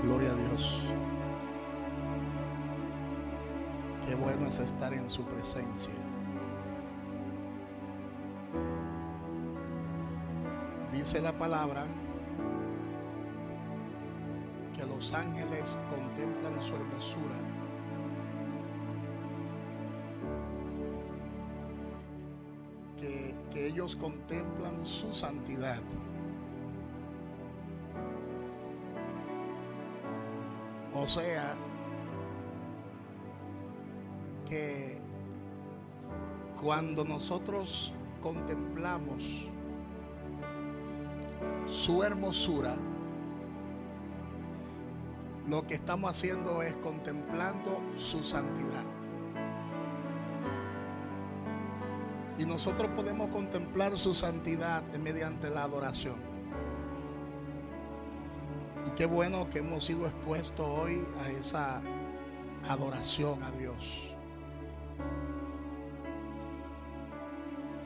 Gloria a Dios. Qué bueno es estar en su presencia. Dice la palabra que los ángeles contemplan su hermosura. Que ellos contemplan su santidad. O sea, que cuando nosotros contemplamos su hermosura, lo que estamos haciendo es contemplando su santidad. Y nosotros podemos contemplar su santidad mediante la adoración. Y qué bueno que hemos sido expuestos hoy a esa adoración a Dios.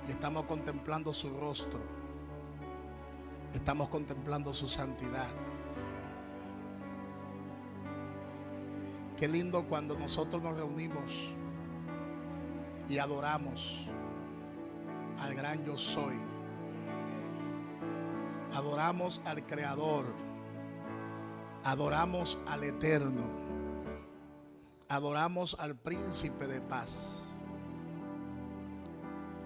Y estamos contemplando su rostro. Estamos contemplando su santidad. Qué lindo cuando nosotros nos reunimos y adoramos al gran yo soy. Adoramos al Creador. Adoramos al Eterno. Adoramos al Príncipe de Paz.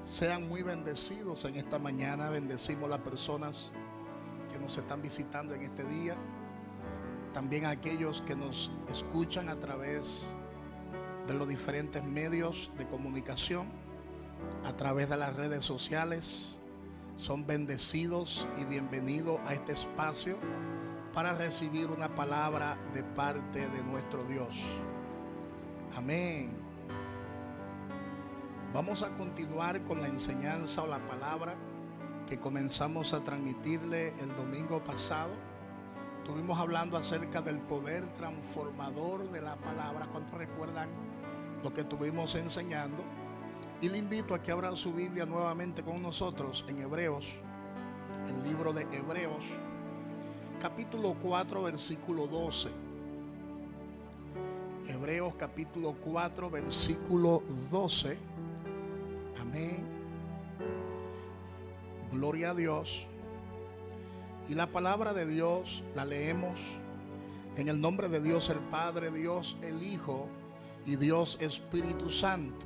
Sean muy bendecidos en esta mañana. Bendecimos a las personas que nos están visitando en este día. También a aquellos que nos escuchan a través de los diferentes medios de comunicación, a través de las redes sociales. Son bendecidos y bienvenidos a este espacio para recibir una palabra de parte de nuestro Dios. Amén. Vamos a continuar con la enseñanza o la palabra que comenzamos a transmitirle el domingo pasado. Estuvimos hablando acerca del poder transformador de la palabra. ¿Cuántos recuerdan lo que estuvimos enseñando? Y le invito a que abra su Biblia nuevamente con nosotros en Hebreos, el libro de Hebreos, capítulo 4, versículo 12. Hebreos capítulo 4, versículo 12. Amén. Gloria a Dios. Y la palabra de Dios la leemos en el nombre de Dios el Padre, Dios el Hijo y Dios Espíritu Santo.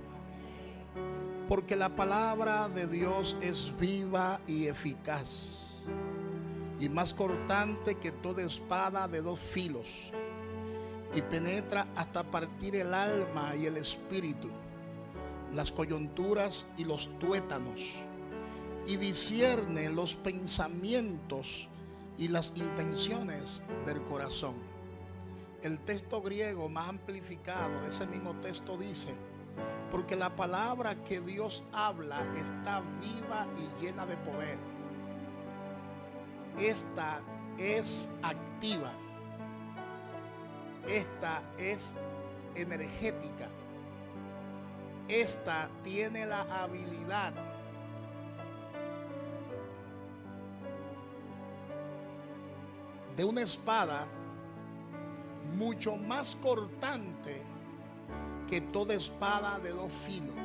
Porque la palabra de Dios es viva y eficaz, y más cortante que toda espada de dos filos, y penetra hasta partir el alma y el espíritu, las coyunturas y los tuétanos, y discierne los pensamientos y las intenciones del corazón. El texto griego más amplificado de ese mismo texto dice: porque la palabra que Dios habla está viva y llena de poder. Esta es activa. Esta es energética. Esta tiene la habilidad de una espada mucho más cortante que toda espada de dos filos.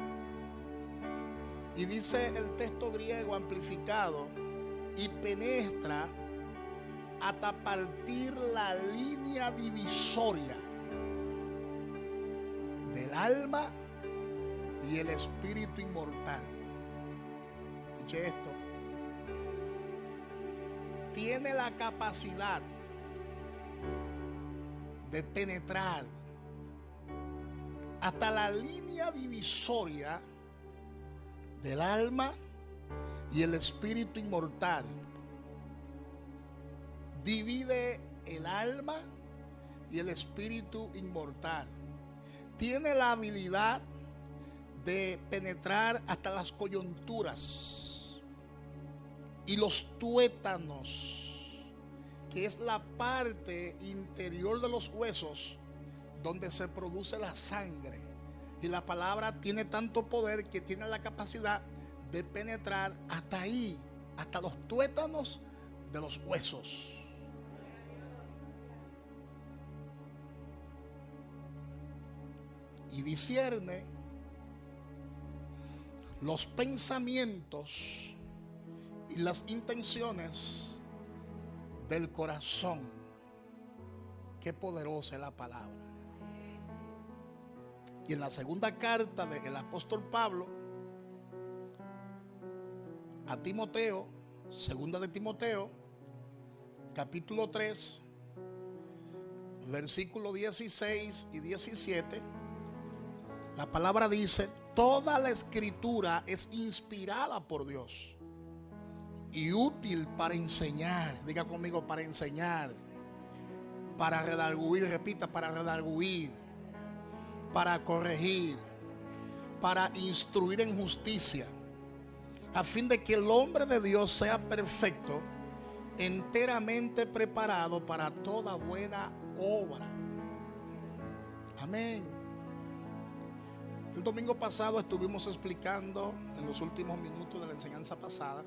Y dice el texto griego amplificado: y penetra hasta partir la línea divisoria del alma y el espíritu inmortal. Escuche esto. Tiene la capacidad de penetrar hasta la línea divisoria del alma y el espíritu inmortal. Divide el alma y el espíritu inmortal. Tiene la habilidad de penetrar hasta las coyunturas y los tuétanos, que es la parte interior de los huesos donde se produce la sangre. Y la palabra tiene tanto poder que tiene la capacidad de penetrar hasta ahí, hasta los tuétanos de los huesos. y discierne los pensamientos y las intenciones del corazón. Qué poderosa es la palabra. Y en la segunda carta del apóstol Pablo a Timoteo, segunda de Timoteo, capítulo 3, versículos 16 y 17, la palabra dice: toda la escritura es inspirada por Dios y útil para enseñar. Diga conmigo: para enseñar, para redarguir. Repita: para redarguir, para corregir, para instruir en justicia, a fin de que el hombre de Dios sea perfecto, enteramente preparado para toda buena obra. Amén. El domingo pasado estuvimos explicando, en los últimos minutos de la enseñanza pasada,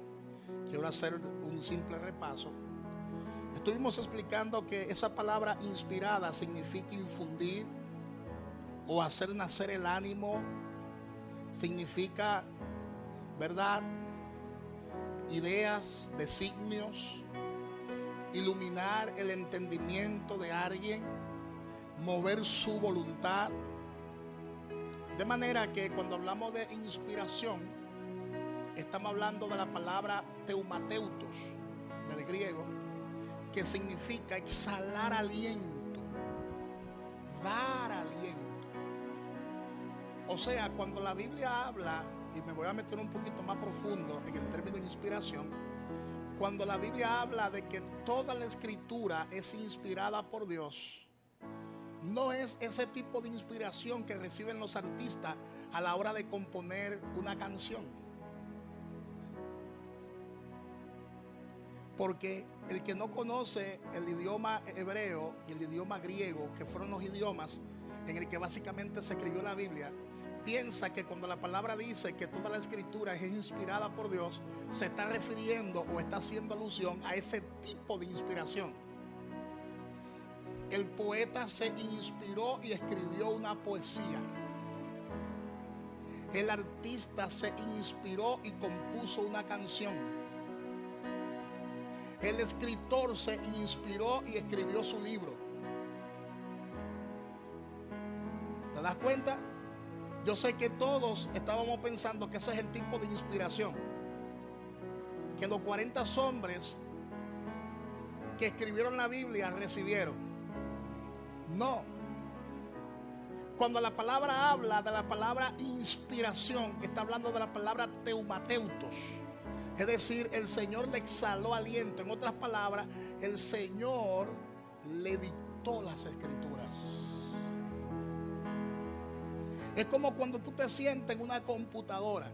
quiero hacer un simple repaso. Estuvimos explicando que esa palabra inspirada significa infundir o hacer nacer el ánimo, significa, ¿verdad?, ideas, designios, iluminar el entendimiento de alguien, mover su voluntad. De manera que cuando hablamos de inspiración, estamos hablando de la palabra teumateutos, del griego, que significa exhalar aliento, dar aliento. O sea, cuando la Biblia habla, y me voy a meter un poquito más profundo en el término de inspiración, cuando la Biblia habla de que toda la escritura es inspirada por Dios, no es ese tipo de inspiración que reciben los artistas a la hora de componer una canción. Porque el que no conoce el idioma hebreo y el idioma griego, que fueron los idiomas en el que básicamente se escribió la Biblia, piensa que cuando la palabra dice que toda la escritura es inspirada por Dios, se está refiriendo o está haciendo alusión a ese tipo de inspiración. El poeta se inspiró y escribió una poesía. El artista se inspiró y compuso una canción. El escritor se inspiró y escribió su libro. ¿Te das cuenta? Yo sé que todos estábamos pensando que ese es el tipo de inspiración que los 40 hombres que escribieron la Biblia recibieron. No. Cuando la palabra habla de la palabra inspiración, está hablando de la palabra teumateutos. Es decir, el Señor le exhaló aliento. En otras palabras, el Señor le dictó las escrituras. Es como cuando tú te sientas en una computadora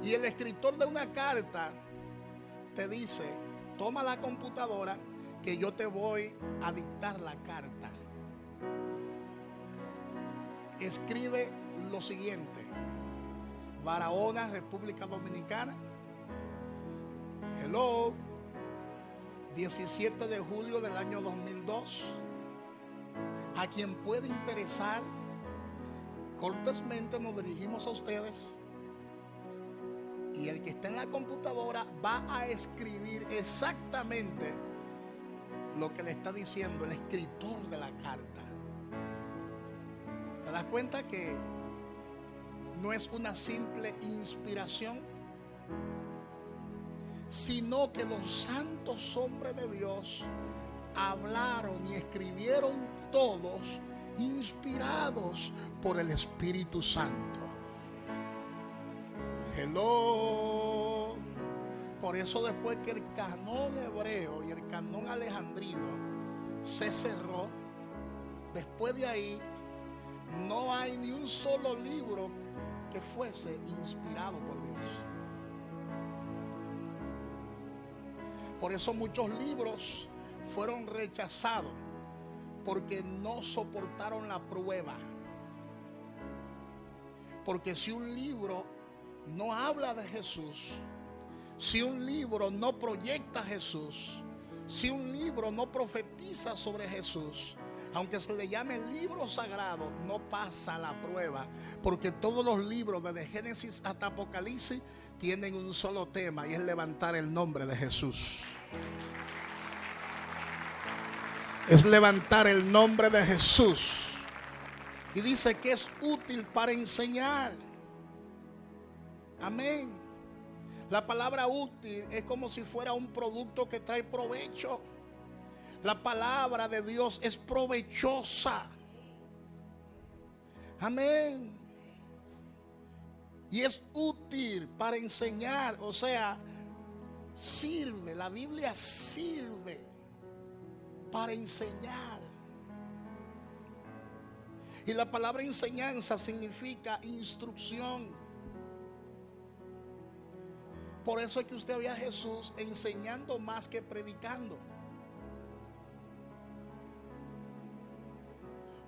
y el escritor de una carta te dice: toma la computadora que yo te voy a dictar la carta. Escribe lo siguiente: Barahona, República Dominicana. Hello, 17 de julio del año 2002. A quien puede interesar, cortésmente nos dirigimos a ustedes. Y el que está en la computadora va a escribir exactamente lo que le está diciendo el escritor de la carta. ¿Te das cuenta que no es una simple inspiración, sino que los santos hombres de Dios hablaron y escribieron todos inspirados por el Espíritu Santo? Hello. Por eso, después que el canón hebreo y el canón alejandrino se cerró, después de ahí no hay ni un solo libro que fuese inspirado por Dios. Por eso muchos libros fueron rechazados, porque no soportaron la prueba. Porque si un libro no habla de Jesús, si un libro no proyecta a Jesús, si un libro no profetiza sobre Jesús, aunque se le llame libro sagrado, no pasa la prueba, porque todos los libros desde Génesis hasta Apocalipsis tienen un solo tema, y es levantar el nombre de Jesús. Es levantar el nombre de Jesús. Y dice que es útil para enseñar. Amén. La palabra útil es como si fuera un producto que trae provecho. La palabra de Dios es provechosa. Amén. Y es útil para enseñar. O sea, sirve. La Biblia sirve para enseñar. Y la palabra enseñanza significa instrucción. Por eso es que usted ve a Jesús enseñando más que predicando.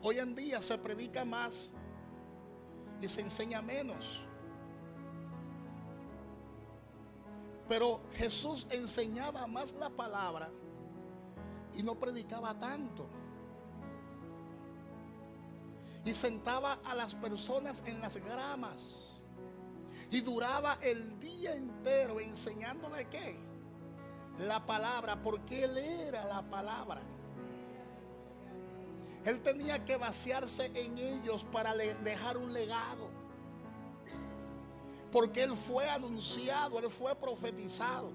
Hoy en día se predica más y se enseña menos. Pero Jesús enseñaba más la palabra y no predicaba tanto. Y sentaba a las personas en las gramas y duraba el día entero enseñándole ¿qué? La palabra, porque Él era la palabra. Él tenía que vaciarse en ellos para dejar un legado, porque Él fue anunciado, Él fue profetizado.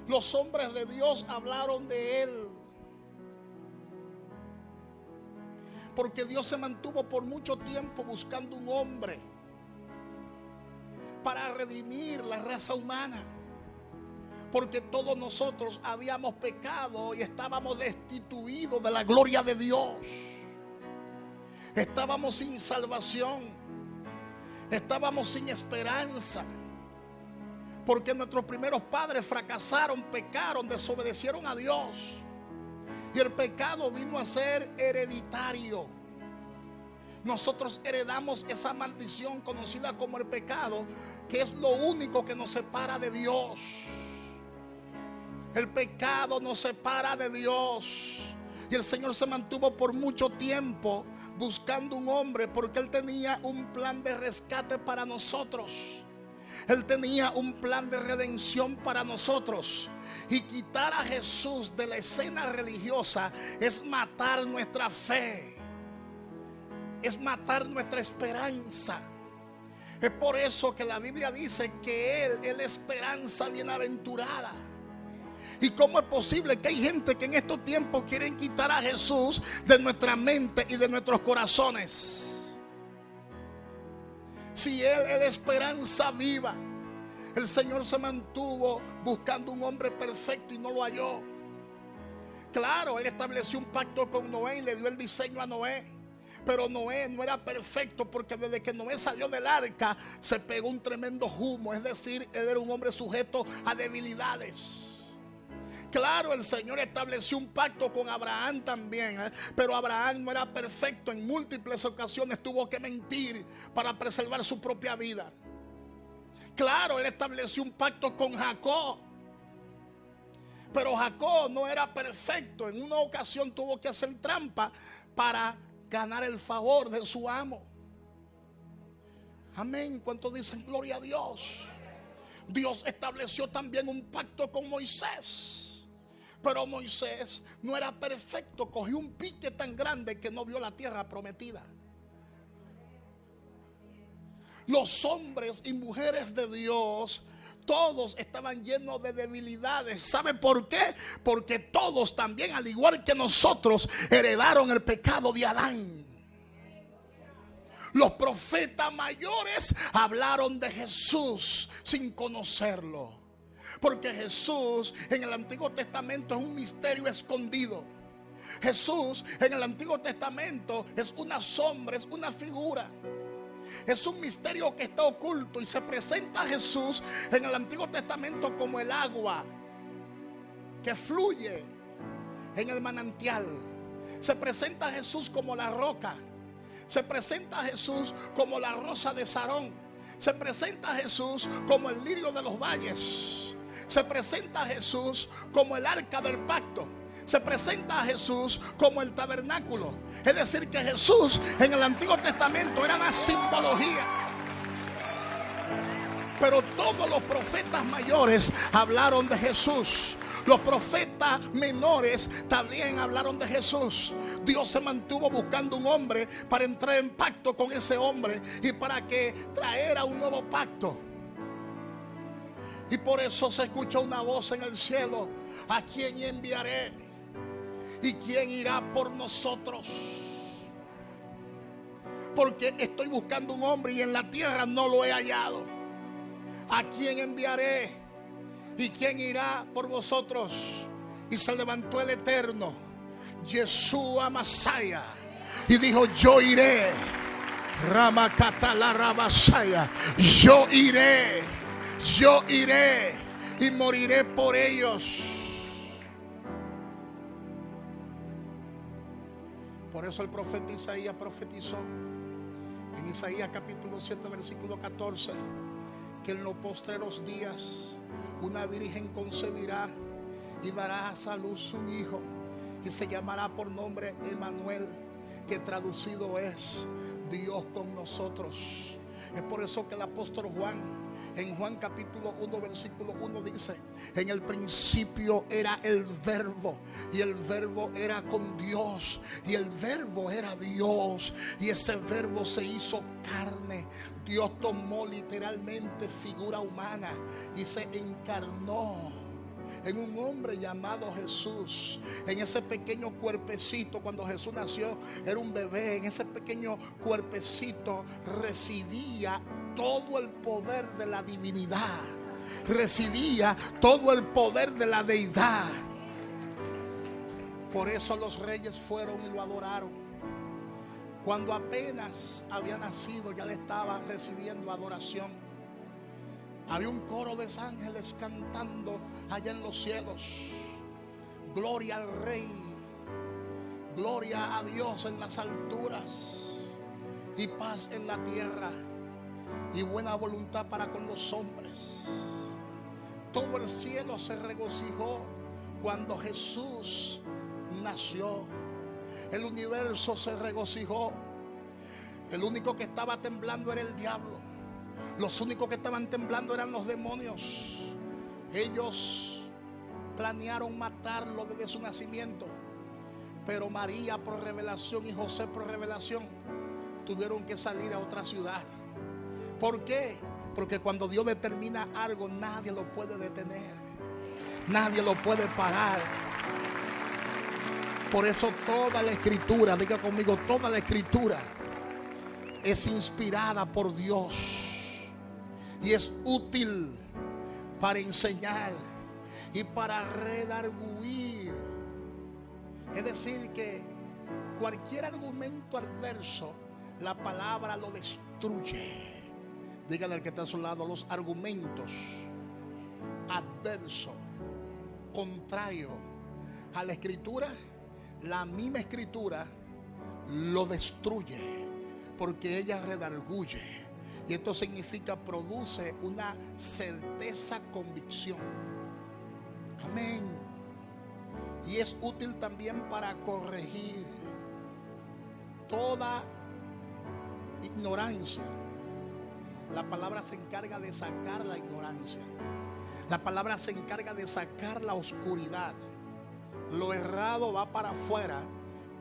Los hombres de Dios hablaron de Él, porque Dios se mantuvo por mucho tiempo buscando un hombre para redimir la raza humana, porque todos nosotros habíamos pecado y estábamos destituidos de la gloria de Dios. Estábamos sin salvación, estábamos sin esperanza, porque nuestros primeros padres fracasaron, pecaron, desobedecieron a Dios. Y el pecado vino a ser hereditario. Nosotros heredamos esa maldición conocida como el pecado, que es lo único que nos separa de Dios. El pecado nos separa de Dios. Y el Señor se mantuvo por mucho tiempo buscando un hombre, porque Él tenía un plan de rescate para nosotros. Él tenía un plan de redención para nosotros. Y quitar a Jesús de la escena religiosa es matar nuestra fe, es matar nuestra esperanza. Es por eso que la Biblia dice que Él es la esperanza bienaventurada. ¿Y cómo es posible que hay gente que en estos tiempos quieren quitar a Jesús de nuestra mente y de nuestros corazones? Si Él es la esperanza viva. El Señor se mantuvo buscando un hombre perfecto y no lo halló. Claro, Él estableció un pacto con Noé y le dio el diseño a Noé. Pero Noé no era perfecto, porque desde que Noé salió del arca se pegó un tremendo humo. Es decir, él era un hombre sujeto a debilidades. Claro, el Señor estableció un pacto con Abraham también, pero Abraham no era perfecto. En múltiples ocasiones tuvo que mentir para preservar su propia vida. Claro, Él estableció un pacto con Jacob, pero Jacob no era perfecto. En una ocasión tuvo que hacer trampa para ganar el favor de su amo. Amén. ¿Cuántos dicen gloria a Dios? Dios estableció también un pacto con Moisés, pero Moisés no era perfecto. Cogió un pique tan grande que no vio la tierra prometida. Los hombres y mujeres de Dios, todos estaban llenos de debilidades. ¿Sabe por qué? Porque todos también, al igual que nosotros, heredaron el pecado de Adán. Los profetas mayores hablaron de Jesús sin conocerlo, porque Jesús en el Antiguo Testamento es un misterio escondido. Jesús en el Antiguo Testamento es una sombra, es una figura. Es un misterio que está oculto, y se presenta a Jesús en el Antiguo Testamento como el agua que fluye en el manantial. Se presenta a Jesús como la roca. Se presenta a Jesús como la rosa de Sarón. Se presenta a Jesús como el lirio de los valles. Se presenta a Jesús como el arca del pacto. Se presenta a Jesús como el tabernáculo. Es decir, que Jesús en el Antiguo Testamento era una simbología. Pero todos los profetas mayores hablaron de Jesús. Los profetas menores también hablaron de Jesús. Dios se mantuvo buscando un hombre para entrar en pacto con ese hombre y para que traera un nuevo pacto. Y por eso se escuchó una voz en el cielo: ¿a quién enviaré? ¿Y quién irá por nosotros? Porque estoy buscando un hombre y en la tierra no lo he hallado. ¿A quién enviaré? ¿Y quién irá por vosotros? Y se levantó el Eterno, Yeshua Masaya, y dijo: yo iré. Ramakatala Rabasaya. Yo iré y moriré por ellos. Por eso el profeta Isaías profetizó en Isaías capítulo 7 versículo 14 que en los postreros días una virgen concebirá y dará a luz un hijo, y se llamará por nombre Emmanuel, que traducido es Dios con nosotros. Es por eso que el apóstol Juan, en Juan capítulo 1 versículo 1 dice: en el principio era el verbo, y el verbo era con Dios, y el verbo era Dios, y ese verbo se hizo carne. Dios tomó literalmente figura humana y se encarnó en un hombre llamado Jesús. En ese pequeño cuerpecito, cuando Jesús nació, era un bebé. En ese pequeño cuerpecito residía todo el poder de la divinidad, residía todo el poder de la deidad. Por eso los reyes fueron y lo adoraron. Cuando apenas había nacido, ya le estaba recibiendo adoración. Había un coro de ángeles cantando allá en los cielos: gloria al Rey, gloria a Dios en las alturas, y paz en la tierra, y buena voluntad para con los hombres. Todo el cielo se regocijó cuando Jesús nació. El universo se regocijó. El único que estaba temblando era el diablo. Los únicos que estaban temblando eran los demonios. Ellos planearon matarlo desde su nacimiento, pero María por revelación y José por revelación tuvieron que salir a otra ciudad. ¿Por qué? Porque cuando Dios determina algo, nadie lo puede detener, nadie lo puede parar. Por eso toda la escritura, diga conmigo, toda la escritura es inspirada por Dios y es útil para enseñar y para redarguir. Es decir, que cualquier argumento adverso, la palabra lo destruye. Dígale al que está a su lado: los argumentos adversos, contrarios a la escritura, la misma escritura lo destruye, porque ella redarguye. Y esto significa, produce una certeza, convicción. Amén. Y es útil también para corregir toda ignorancia. La palabra se encarga de sacar la ignorancia. La palabra se encarga de sacar la oscuridad. Lo errado va para afuera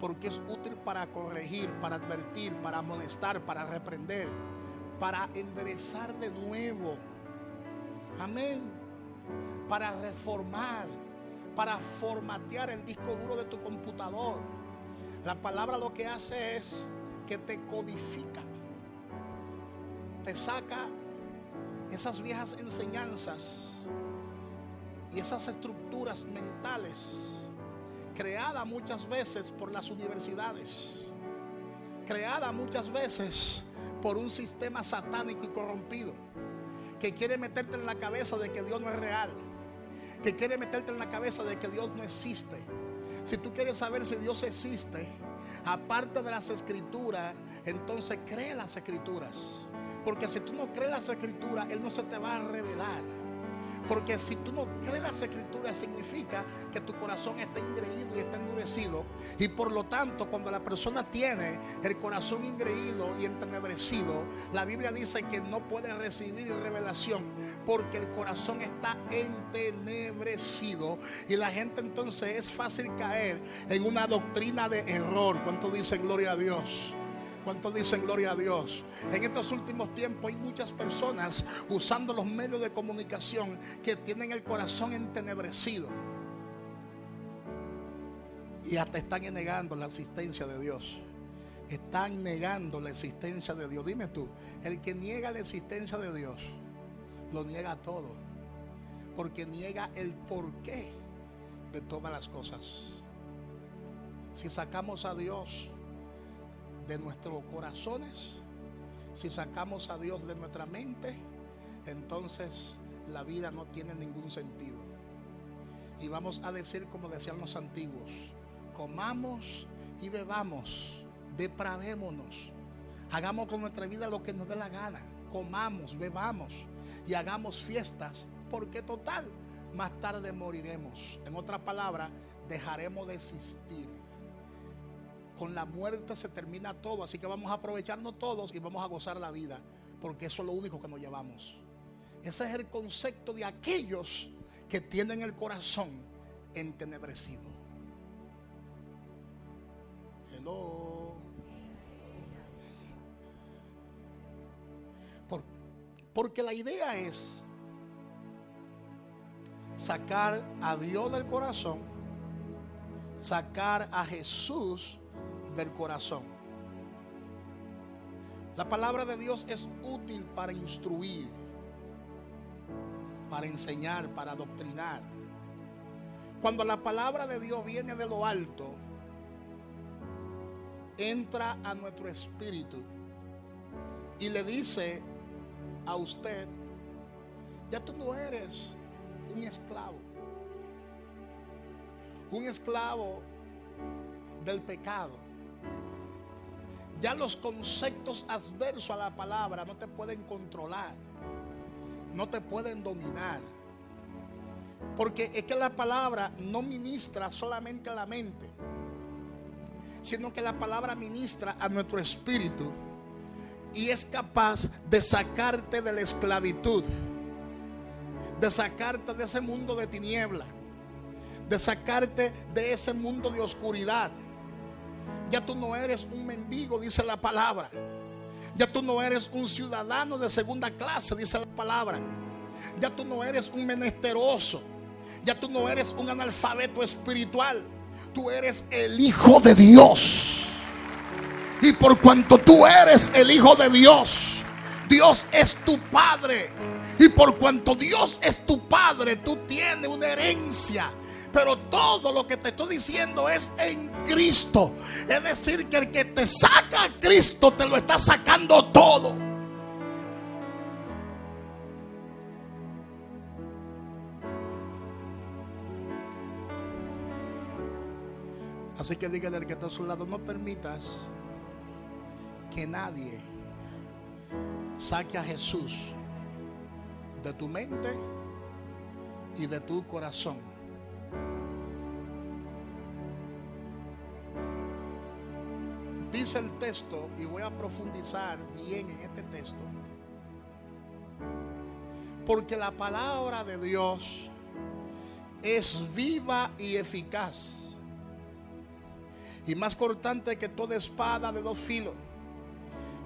porque es útil para corregir, para advertir, para amonestar, para reprender, para enderezar de nuevo. Amén. Para reformar, para formatear el disco duro de tu computador. La palabra lo que hace es que te codifica, te saca esas viejas enseñanzas y esas estructuras mentales creadas muchas veces por las universidades, creadas muchas veces por un sistema satánico y corrompido que quiere meterte en la cabeza de que Dios no es real, que quiere meterte en la cabeza de que Dios no existe. Si tú quieres saber si Dios existe, aparte de las escrituras, entonces cree las escrituras. Porque si tú no crees las escrituras, Él no se te va a revelar. Porque si tú no crees las escrituras, significa que tu corazón está engreído y está endurecido. Y por lo tanto, cuando la persona tiene el corazón engreído y entenebrecido, la Biblia dice que no puede recibir revelación, porque el corazón está entenebrecido. Y la gente entonces es fácil caer en una doctrina de error. ¿Cuántos dicen gloria a Dios? ¿Cuántos dicen gloria a Dios? En estos últimos tiempos hay muchas personas usando los medios de comunicación que tienen el corazón entenebrecido y hasta están negando la existencia de Dios. Están negando la existencia de Dios. Dime tú, el que niega la existencia de Dios lo niega todo, porque niega el porqué de todas las cosas. Si sacamos a Dios de nuestros corazones, si sacamos a Dios de nuestra mente, entonces la vida no tiene ningún sentido. Y vamos a decir como decían los antiguos: comamos y bebamos, depravémonos, hagamos con nuestra vida lo que nos dé la gana, comamos, bebamos y hagamos fiestas, porque total, más tarde moriremos. En otras palabras, dejaremos de existir. Con la muerte se termina todo, así que vamos a aprovecharnos todos y vamos a gozar la vida, porque eso es lo único que nos llevamos. Ese es el concepto de aquellos que tienen el corazón entenebrecido. Hello. Porque la idea es sacar a Dios del corazón, sacar a Jesús del corazón. La palabra de Dios es útil para instruir, para enseñar, para adoctrinar. Cuando la palabra de Dios viene de lo alto, entra a nuestro espíritu y le dice a usted: ya tú no eres un esclavo del pecado. Ya los conceptos adversos a la palabra no te pueden controlar, no te pueden dominar, porque es que la palabra no ministra solamente a la mente, sino que la palabra ministra a nuestro espíritu y es capaz de sacarte de la esclavitud, de sacarte de ese mundo de tiniebla, de sacarte de ese mundo de oscuridad. Ya tú no eres un mendigo, dice la palabra. Ya tú no eres un ciudadano de segunda clase, dice la palabra. Ya tú no eres un menesteroso. Ya tú no eres un analfabeto espiritual. Tú eres el Hijo de Dios. Y por cuanto tú eres el Hijo de Dios, Dios es tu Padre. Y por cuanto Dios es tu Padre, tú tienes una herencia. Pero todo lo que te estoy diciendo es en Cristo. Es decir, que el que te saca a Cristo te lo está sacando todo. Así que dígale al que está a su lado: no permitas que nadie saque a Jesús de tu mente y de tu corazón. Dice el texto, y voy a profundizar bien en este texto, porque la palabra de Dios es viva y eficaz, y más cortante que toda espada de dos filos,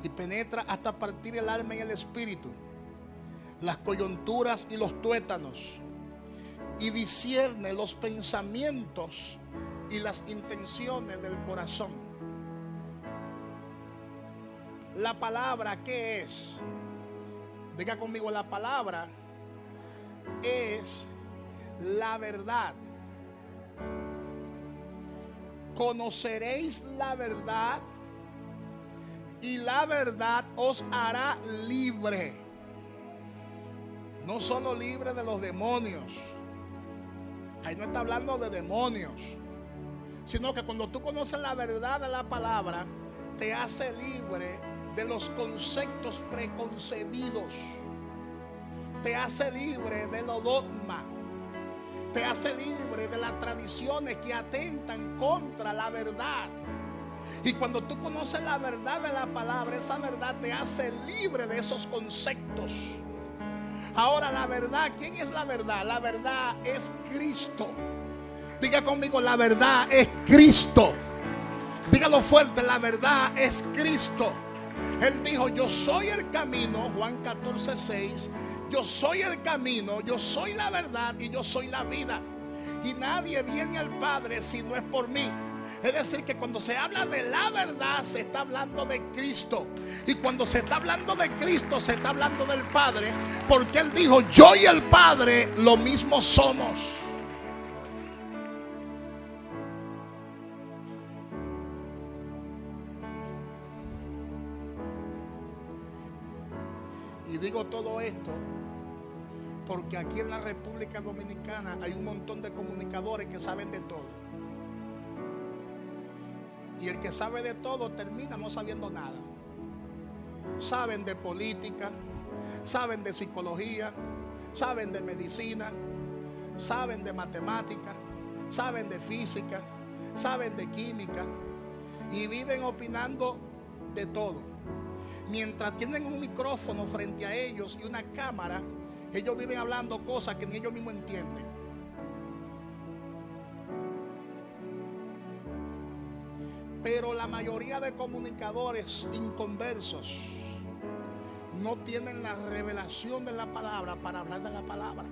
y penetra hasta partir el alma y el espíritu, las coyunturas y los tuétanos, y discierne los pensamientos y las intenciones del corazón. La palabra, ¿qué es? Diga conmigo: la palabra es la verdad. Conoceréis la verdad y la verdad os hará libre. No solo libre de los demonios. Ahí no está hablando de demonios, sino que cuando tú conoces la verdad de la palabra, te hace libre de los conceptos preconcebidos. te hace libre de los dogmas, te hace libre de las tradiciones que atentan contra la verdad. Y cuando tú conoces la verdad de la palabra, esa verdad te hace libre de esos conceptos. Ahora la verdad, ¿quién es la verdad? La verdad es Cristo. Diga conmigo, la verdad es Cristo. Dígalo fuerte, la verdad es Cristo. Él dijo, yo soy el camino, Juan 14:6. Yo soy el camino, yo soy la verdad y yo soy la vida. Y nadie viene al Padre si no es por mí. Es decir, que cuando se habla de la verdad, se está hablando de Cristo. Y cuando se está hablando de Cristo, se está hablando del Padre. Porque Él dijo, yo y el Padre lo mismo somos. Y digo todo esto porque aquí en la República Dominicana hay un montón de comunicadores que saben de todo. Y el que sabe de todo termina no sabiendo nada. Saben de política, saben de psicología, saben de medicina, saben de matemática, saben de física, saben de química y viven opinando de todo. Mientras tienen un micrófono frente a ellos y una cámara, ellos viven hablando cosas que ni ellos mismos entienden. Pero la mayoría de comunicadores inconversos no tienen la revelación de la palabra para hablar de la palabra.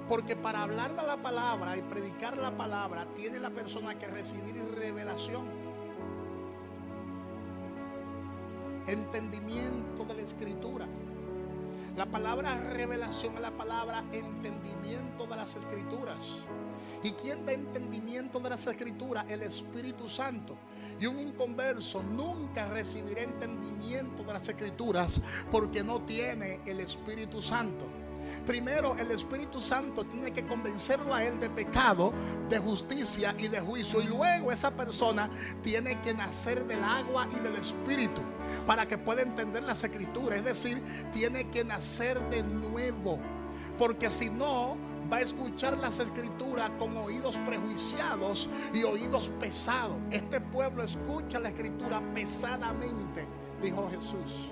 Porque para hablar de la palabra y predicar la palabra, tiene la persona que recibir revelación, entendimiento de la escritura. La palabra revelación es la palabra entendimiento de las escrituras. ¿Y quién da entendimiento de las escrituras? El Espíritu Santo. Y un inconverso nunca recibirá entendimiento de las escrituras porque no tiene el Espíritu Santo. Primero, el Espíritu Santo tiene que convencerlo a él de pecado, de justicia y de juicio. Y luego esa persona tiene que nacer del agua y del Espíritu para que pueda entender las escrituras. Es decir, tiene que nacer de nuevo. Porque si no, va a escuchar las escrituras con oídos prejuiciados y oídos pesados. Este pueblo escucha la escritura pesadamente, dijo Jesús.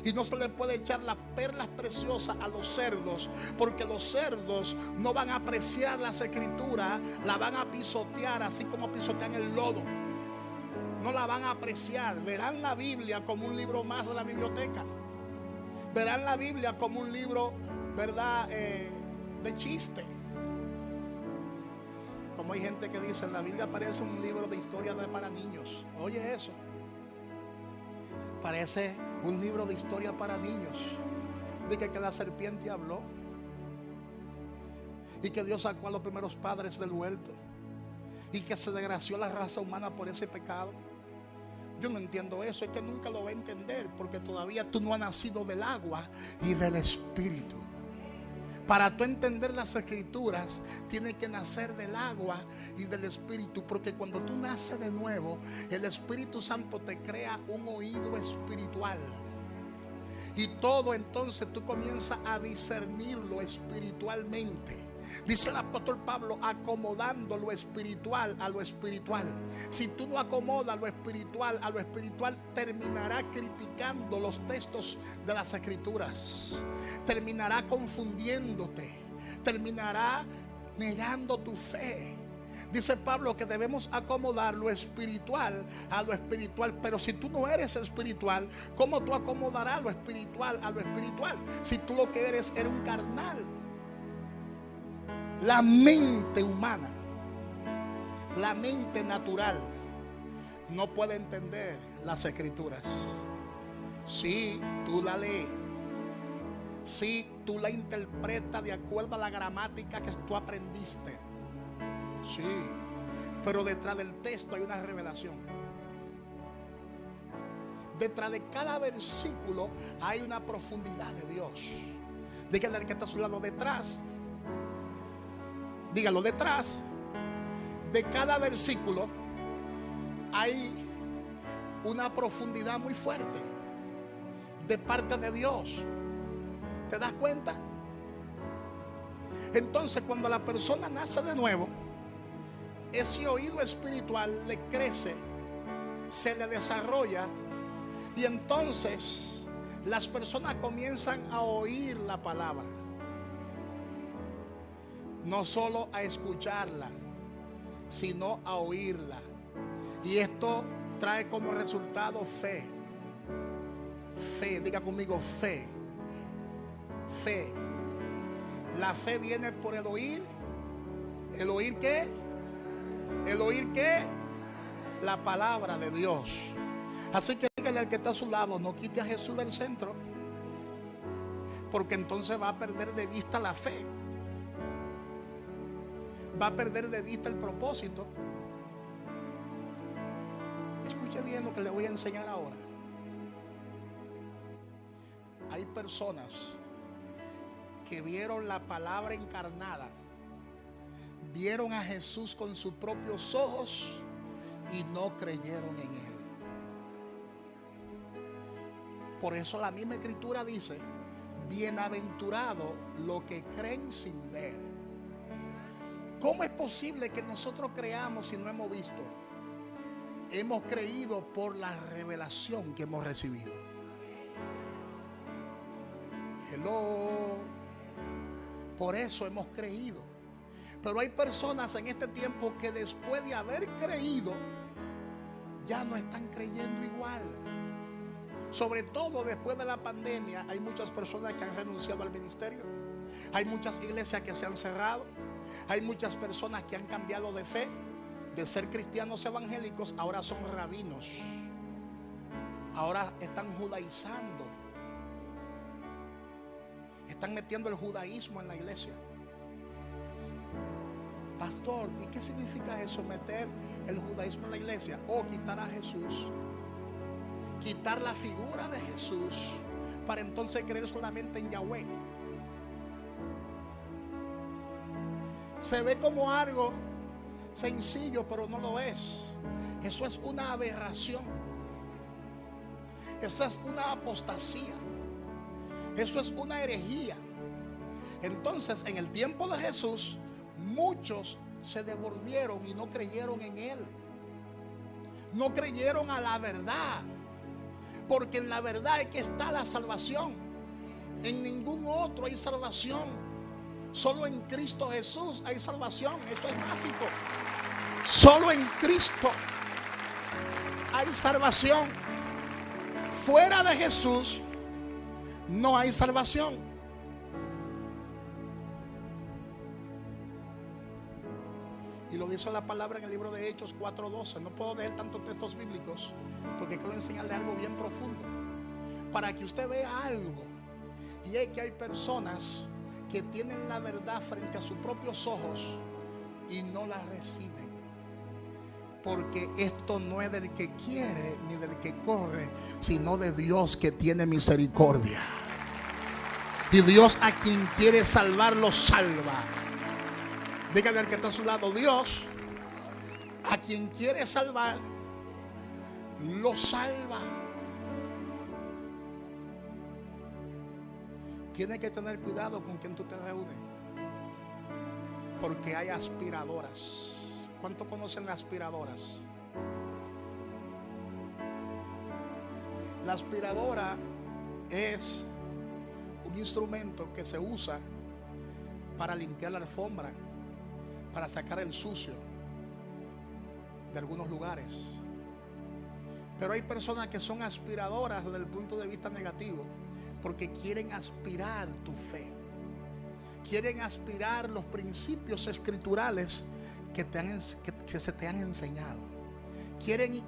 Y no se le puede echar las perlas preciosas a los cerdos, porque los cerdos no van a apreciar las escrituras, la van a pisotear así como pisotean el lodo. No la van a apreciar. Verán la Biblia como un libro más de la biblioteca. Verán la Biblia como un libro, ¿verdad?, de chiste. Como hay gente que dice, en la Biblia parece un libro de historia para niños. Oye eso. Parece un libro de historia para niños. De que la serpiente habló y que Dios sacó a los primeros padres del huerto y que se desgració la raza humana por ese pecado. Yo no entiendo eso, es que nunca lo va a entender porque todavía tú no has nacido del agua y del Espíritu. Para tú entender las escrituras, tienes que nacer del agua y del Espíritu. Porque cuando tú naces de nuevo, el Espíritu Santo te crea un oído espiritual. Y todo entonces tú comienzas a discernirlo espiritualmente. Dice el apóstol Pablo, acomodando lo espiritual a lo espiritual. Si tú no acomodas lo espiritual a lo espiritual, terminará criticando los textos de las escrituras. Terminará confundiéndote. Terminará negando tu fe. Dice Pablo que debemos acomodar lo espiritual a lo espiritual. Pero si tú no eres espiritual, ¿cómo tú acomodarás lo espiritual a lo espiritual? Si tú lo que eres un carnal. La mente humana, la mente natural, no puede entender las escrituras. Si tú la lees, si tú la interpretas de acuerdo a la gramática que tú aprendiste, sí, pero detrás del texto hay una revelación. Detrás de cada versículo hay una profundidad de Dios. Dígale al que está a su lado, detrás. Dígalo, detrás de cada versículo hay una profundidad muy fuerte de parte de Dios. ¿Te das cuenta? Entonces, cuando la persona nace de nuevo, ese oído espiritual le crece, se le desarrolla, y entonces las personas comienzan a oír la palabra, no solo a escucharla, sino a oírla. Y esto trae como resultado fe. Fe, diga conmigo, fe. Fe. La fe viene por el oír. ¿El oír qué? ¿El oír qué? La palabra de Dios. Así que dígale al que está a su lado, no quite a Jesús del centro, porque entonces va a perder de vista la fe. Va a perder de vista el propósito. Escuche bien lo que le voy a enseñar ahora. Hay personas que vieron la palabra encarnada, vieron a Jesús con sus propios ojos y no creyeron en él. Por eso la misma escritura dice: bienaventurado los que creen sin ver. ¿Cómo es posible que nosotros creamos si no hemos visto? Hemos creído por la revelación que hemos recibido. Hello. Por eso hemos creído. Pero hay personas en este tiempo que después de haber creído, ya no están creyendo igual. Sobre todo después de la pandemia, hay muchas personas que han renunciado al ministerio. Hay muchas iglesias que se han cerrado. Hay muchas personas que han cambiado de fe. De ser cristianos evangélicos, ahora son rabinos. Ahora están judaizando. Están metiendo el judaísmo en la iglesia. Pastor, ¿y qué significa eso? Meter el judaísmo en la iglesia. O quitar a Jesús. Quitar la figura de Jesús para entonces creer solamente en Yahweh. Se ve como algo sencillo, pero no lo es. Eso es una aberración. Esa es una apostasía. Eso es una herejía. Entonces, en el tiempo de Jesús, muchos se devolvieron y no creyeron en él. No creyeron a la verdad. Porque en la verdad es que está la salvación. En ningún otro hay salvación. Solo en Cristo Jesús hay salvación. Eso es básico. Solo en Cristo hay salvación. Fuera de Jesús no hay salvación. Y lo dice la palabra en el libro de Hechos 4:12. No puedo leer tantos textos bíblicos porque quiero enseñarle algo bien profundo para que usted vea algo. Y es que hay personas que tienen la verdad frente a sus propios ojos y no la reciben. Porque esto no es del que quiere ni del que corre, sino de Dios que tiene misericordia. Y Dios a quien quiere salvar lo salva. Dígale al que está a su lado: Dios a quien quiere salvar lo salva. Tienes que tener cuidado con quien tú te reúnes, porque hay aspiradoras. ¿Cuántos conocen las aspiradoras? La aspiradora es un instrumento que se usa para limpiar la alfombra, para sacar el sucio de algunos lugares. Pero hay personas que son aspiradoras desde el punto de vista negativo, porque quieren aspirar tu fe, quieren aspirar los principios escriturales que se te han enseñado, quieren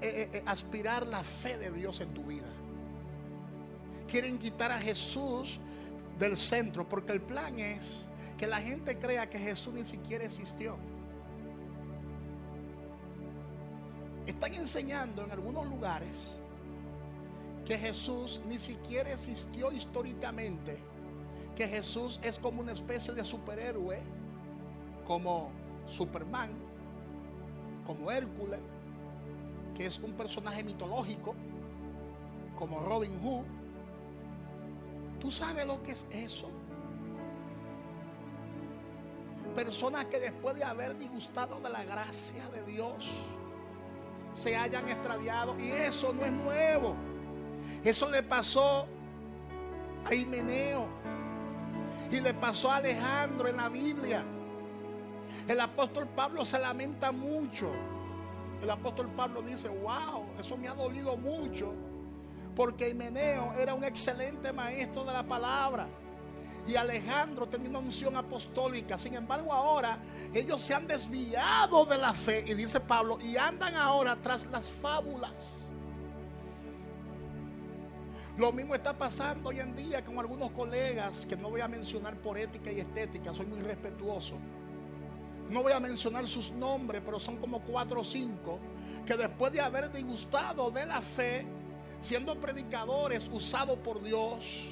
aspirar la fe de Dios en tu vida, quieren quitar a Jesús del centro, porque el plan es que la gente crea que Jesús ni siquiera existió. Están enseñando en algunos lugares que Jesús ni siquiera existió históricamente, que Jesús es como una especie de superhéroe, como Superman, como Hércules, que es un personaje mitológico, como Robin Hood. ¿Tú sabes lo que es eso? Personas que después de haber disgustado de la gracia de Dios se hayan extraviado. Y eso no es nuevo. Eso le pasó a Himeneo y le pasó a Alejandro en la Biblia. El apóstol Pablo se lamenta mucho. El apóstol Pablo dice: wow, eso me ha dolido mucho, porque Himeneo era un excelente maestro de la palabra y Alejandro tenía una unción apostólica. Sin embargo, ahora ellos se han desviado de la fe, y dice Pablo, y andan ahora tras las fábulas. Lo mismo está pasando hoy en día con algunos colegas que no voy a mencionar por ética y estética, soy muy respetuoso. No voy a mencionar sus nombres, pero son como 4 o 5 que después de haber disgustado de la fe, siendo predicadores usados por Dios,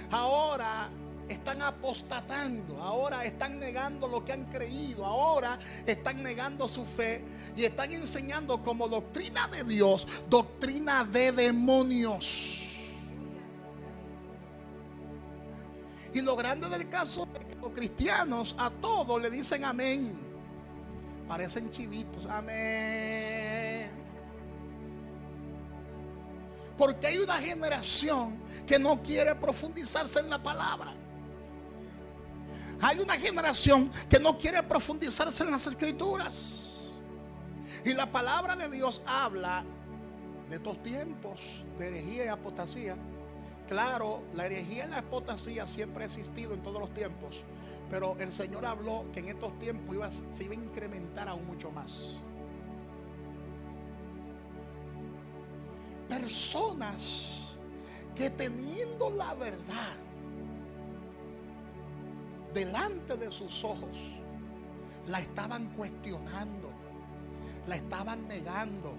ahora están apostatando, ahora están negando lo que han creído, ahora están negando su fe y están enseñando como doctrina de Dios, doctrina de demonios. Y lo grande del caso es que los cristianos a todos le dicen amén. Parecen chivitos, amén. Porque hay una generación que no quiere profundizarse en la palabra. Hay una generación que no quiere profundizarse en las escrituras. Y la palabra de Dios habla de estos tiempos de herejía y apostasía. Claro, la herejía y la apostasía siempre ha existido en todos los tiempos, pero el Señor habló que en estos tiempos se iba a incrementar aún mucho más. Personas que teniendo la verdad delante de sus ojos, la estaban cuestionando, la estaban negando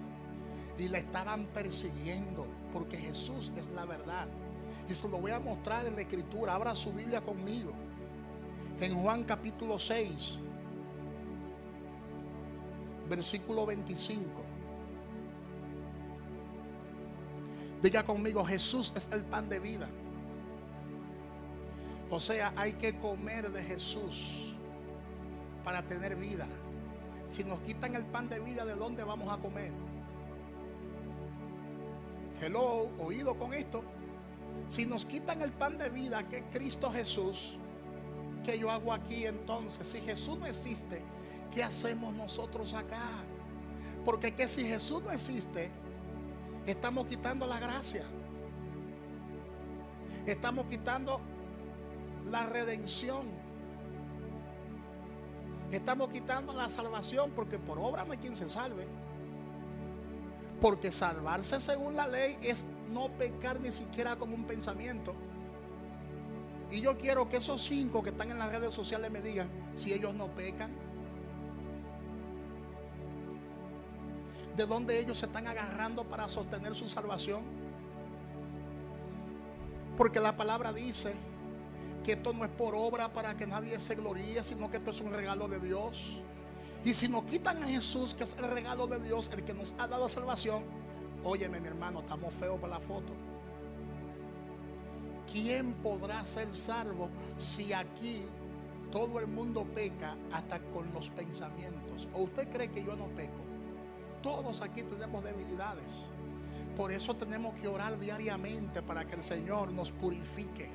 y la estaban persiguiendo, porque Jesús es la verdad. Y se lo voy a mostrar en la escritura. Abra su Biblia conmigo en Juan capítulo 6, versículo 25. Diga conmigo: Jesús es el pan de vida. O sea, hay que comer de Jesús para tener vida. Si nos quitan el pan de vida, ¿de dónde vamos a comer? Hello, oído con esto. Si nos quitan el pan de vida, que es Cristo Jesús, ¿qué yo hago aquí entonces? Si Jesús no existe, ¿qué hacemos nosotros acá? Porque que si Jesús no existe, estamos quitando la gracia, estamos quitando la redención, estamos quitando la salvación, porque por obra no hay quien se salve. Porque salvarse según la ley es no pecar ni siquiera con un pensamiento. Y yo quiero que esos 5 que están en las redes sociales me digan si ellos no pecan. ¿De dónde ellos se están agarrando para sostener su salvación? Porque la palabra dice que esto no es por obra para que nadie se gloríe, sino que esto es un regalo de Dios. Y si nos quitan a Jesús, que es el regalo de Dios, el que nos ha dado salvación, óyeme, mi hermano, estamos feos por la foto. ¿Quién podrá ser salvo si aquí todo el mundo peca hasta con los pensamientos? ¿O usted cree que yo no peco? Todos aquí tenemos debilidades. Por eso tenemos que orar diariamente para que el Señor nos purifique.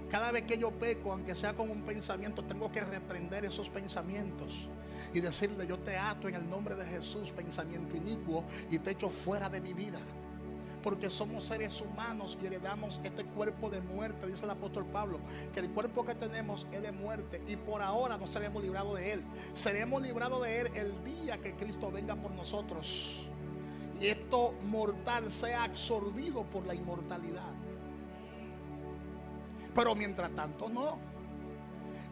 Cada vez que yo peco, aunque sea con un pensamiento, tengo que reprender esos pensamientos y decirle: yo te ato en el nombre de Jesús, pensamiento inicuo, y te echo fuera de mi vida. Porque somos seres humanos y heredamos este cuerpo de muerte. Dice el apóstol Pablo que el cuerpo que tenemos es de muerte, y por ahora no seremos librados de él. Seremos librados de él el día que Cristo venga por nosotros y esto mortal sea absorbido por la inmortalidad. Pero mientras tanto no.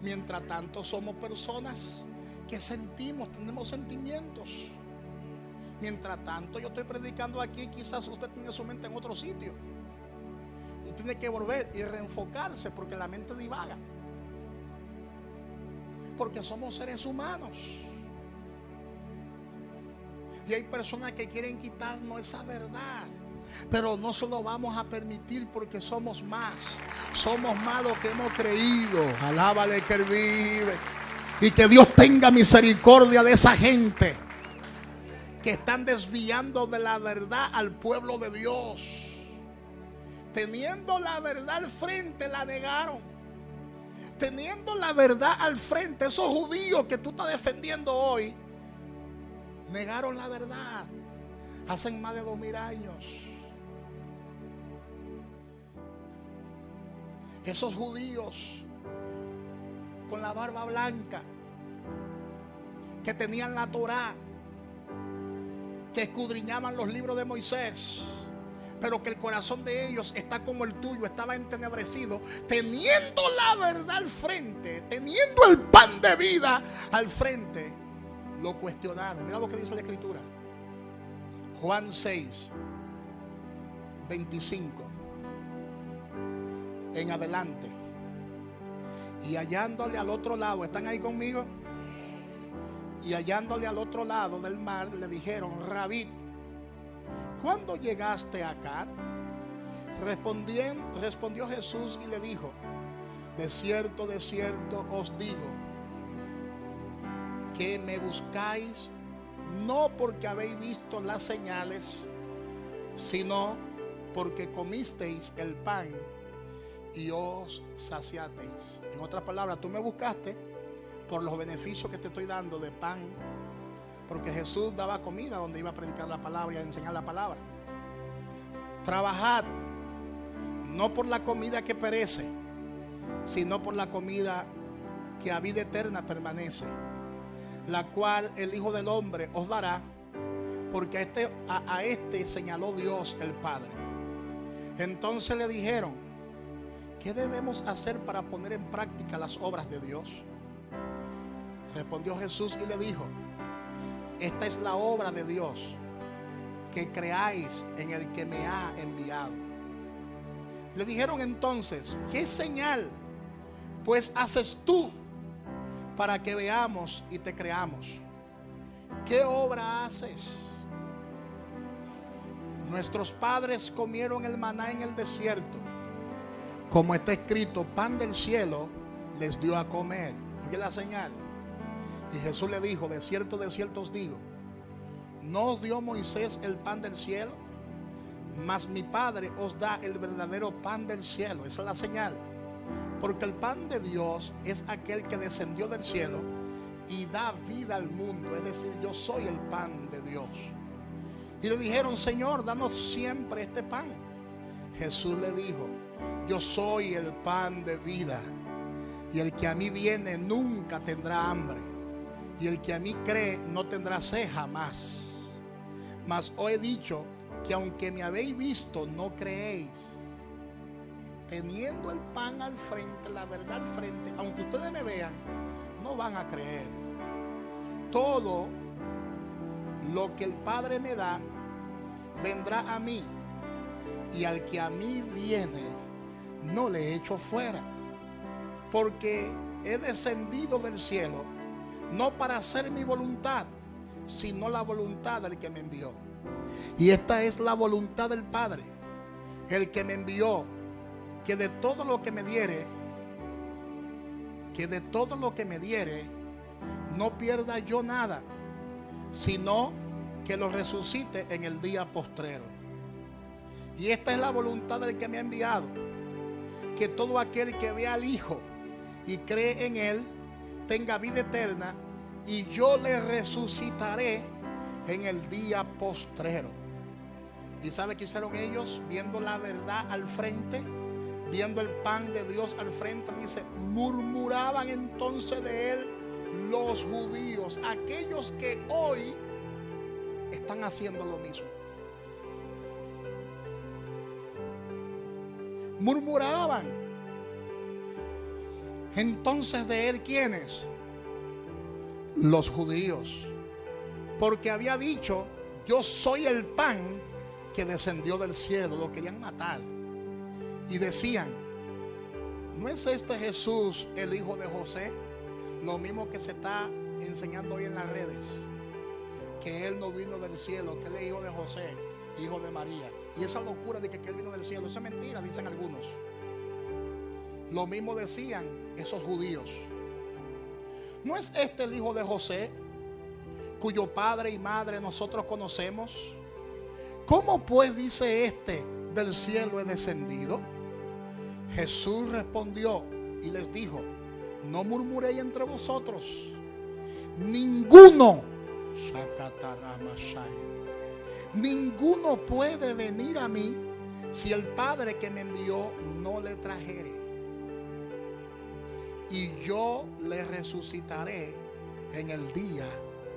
Mientras tanto somos personas que sentimos, tenemos sentimientos. Mientras tanto yo estoy predicando aquí, quizás usted tiene su mente en otro sitio y tiene que volver y reenfocarse, porque la mente divaga. Porque somos seres humanos. Y hay personas que quieren quitarnos esa verdad Pero no se lo vamos a permitir porque somos más. Somos más los que hemos creído. Alábale que Él vive. Y que Dios tenga misericordia de esa gente que están desviando de la verdad al pueblo de Dios. Teniendo la verdad al frente, la negaron. Teniendo la verdad al frente, esos judíos que tú estás defendiendo hoy, negaron la verdad. Hace más de 2000 años. Esos judíos con la barba blanca, que tenían la Torá, que escudriñaban los libros de Moisés, pero que el corazón de ellos está como el tuyo, estaba entenebrecido, teniendo la verdad al frente, teniendo el pan de vida al frente, lo cuestionaron. Mira lo que dice la Escritura. Juan 6, 25 en adelante. Y hallándole al otro lado, ¿están ahí conmigo? Y hallándole al otro lado del mar, le dijeron: Rabí, ¿cuándo llegaste acá? Respondió Jesús y le dijo: de cierto os digo, que me buscáis no porque habéis visto las señales, sino porque comisteis el pan y os saciasteis. En otras palabras, tú me buscaste por los beneficios que te estoy dando de pan, porque Jesús daba comida donde iba a predicar la palabra y a enseñar la palabra. Trabajad no por la comida que perece, sino por la comida que a vida eterna permanece, la cual el Hijo del Hombre os dará, porque a este señaló Dios el Padre. Entonces le dijeron: ¿qué debemos hacer para poner en práctica las obras de Dios? Respondió Jesús y le dijo: esta es la obra de Dios, que creáis en el que me ha enviado. Le dijeron entonces: ¿qué señal pues haces tú para que veamos y te creamos? ¿Qué obra haces? Nuestros padres comieron el maná en el desierto, como está escrito: pan del cielo les dio a comer. Oye la señal. Y Jesús le dijo: de cierto os digo, ¿no os dio Moisés el pan del cielo? Mas mi Padre os da el verdadero pan del cielo. Esa es la señal. Porque el pan de Dios es aquel que descendió del cielo y da vida al mundo. Es decir, yo soy el pan de Dios. Y le dijeron: Señor, danos siempre este pan. Jesús le dijo: yo soy el pan de vida, y el que a mí viene nunca tendrá hambre, y el que a mí cree no tendrá sed jamás. Mas os he dicho que aunque me habéis visto, no creéis. Teniendo el pan al frente, la verdad al frente, aunque ustedes me vean, no van a creer. Todo lo que el Padre me da vendrá a mí, y al que a mí viene no le echo fuera, porque he descendido del cielo no para hacer mi voluntad, sino la voluntad del que me envió. Y esta es la voluntad del Padre, el que me envió, que de todo lo que me diere, no pierda yo nada, sino que lo resucite en el día postrero. Y esta es la voluntad del que me ha enviado, que todo aquel que vea al Hijo y cree en Él tenga vida eterna, y yo le resucitaré en el día postrero. ¿Y sabe qué hicieron ellos? Viendo la verdad al frente, viendo el pan de Dios al frente, dice: murmuraban entonces de Él los judíos, aquellos que hoy están haciendo lo mismo. Murmuraban entonces de Él, ¿quiénes? Los judíos, porque había dicho: yo soy el pan que descendió del cielo. Lo querían matar y decían: ¿no es este Jesús el hijo de José? Lo mismo que se está enseñando hoy en las redes, que Él no vino del cielo, que Él es hijo de José, hijo de María. Y esa locura de que Él vino del cielo, eso es mentira, dicen algunos. Lo mismo decían esos judíos. ¿No es este el hijo de José, cuyo padre y madre nosotros conocemos? ¿Cómo pues dice este, del cielo he descendido? Jesús respondió y les dijo: no murmuréis entre vosotros. Ninguno puede venir a mí si el Padre que me envió no le trajere. Y yo le resucitaré en el día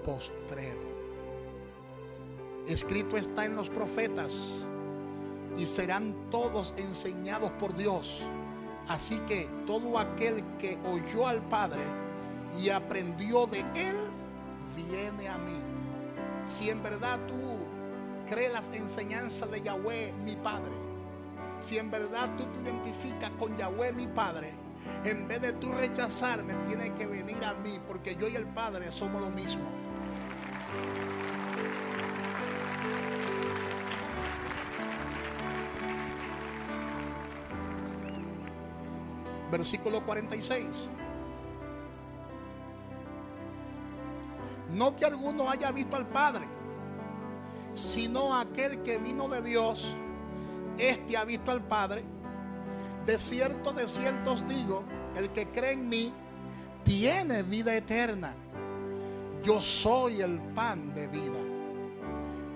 postrero. Escrito está en los profetas, y serán todos enseñados por Dios. Así que todo aquel que oyó al Padre y aprendió de Él, viene a mí. Si en verdad tú crees las enseñanzas de Yahweh, mi Padre, si en verdad tú te identificas con Yahweh, mi Padre, en vez de tú rechazarme, tienes que venir a mí, porque yo y el Padre somos lo mismo. Versículo 46. No que alguno haya visto al Padre, sino aquel que vino de Dios, este ha visto al Padre. De cierto os digo, el que cree en mí tiene vida eterna. Yo soy el pan de vida.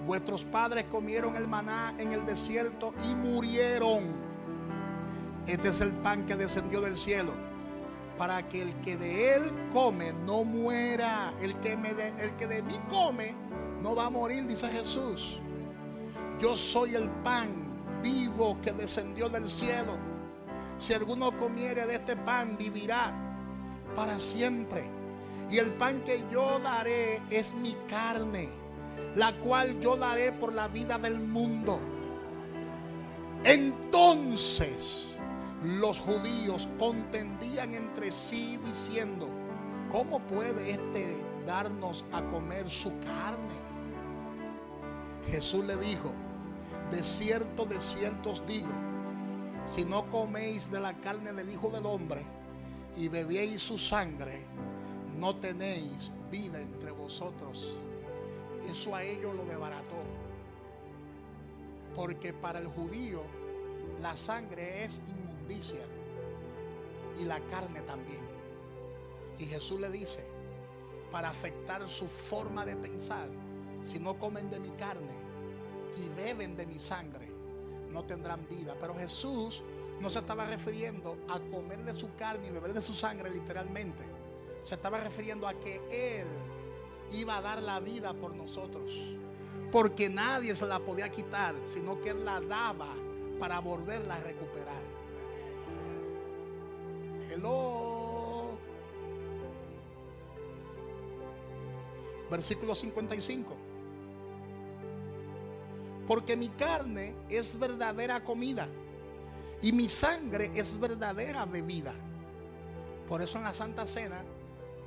Vuestros padres comieron el maná en el desierto y murieron. Este es el pan que descendió del cielo, para que el que de él come no muera. El que de mí come no va a morir, dice Jesús. Yo soy el pan vivo que descendió del cielo. Si alguno comiere de este pan, vivirá para siempre. Y el pan que yo daré es mi carne, la cual yo daré por la vida del mundo. Entonces los judíos contendían entre sí diciendo: ¿cómo puede este darnos a comer su carne? Jesús le dijo: de cierto os digo, si no coméis de la carne del Hijo del Hombre y bebéis su sangre, no tenéis vida entre vosotros. Eso a ellos lo desbarató, porque para el judío la sangre es inmundicia y la carne también. Y Jesús le dice, para afectar su forma de pensar: si no comen de mi carne y beben de mi sangre, no tendrán vida. Pero Jesús no se estaba refiriendo a comer de su carne y beber de su sangre literalmente. Se estaba refiriendo a que Él iba a dar la vida por nosotros, porque nadie se la podía quitar, sino que Él la daba para volverla a recuperar. Hello. Versículo 55. Porque mi carne es verdadera comida y mi sangre es verdadera bebida. Por eso en la Santa Cena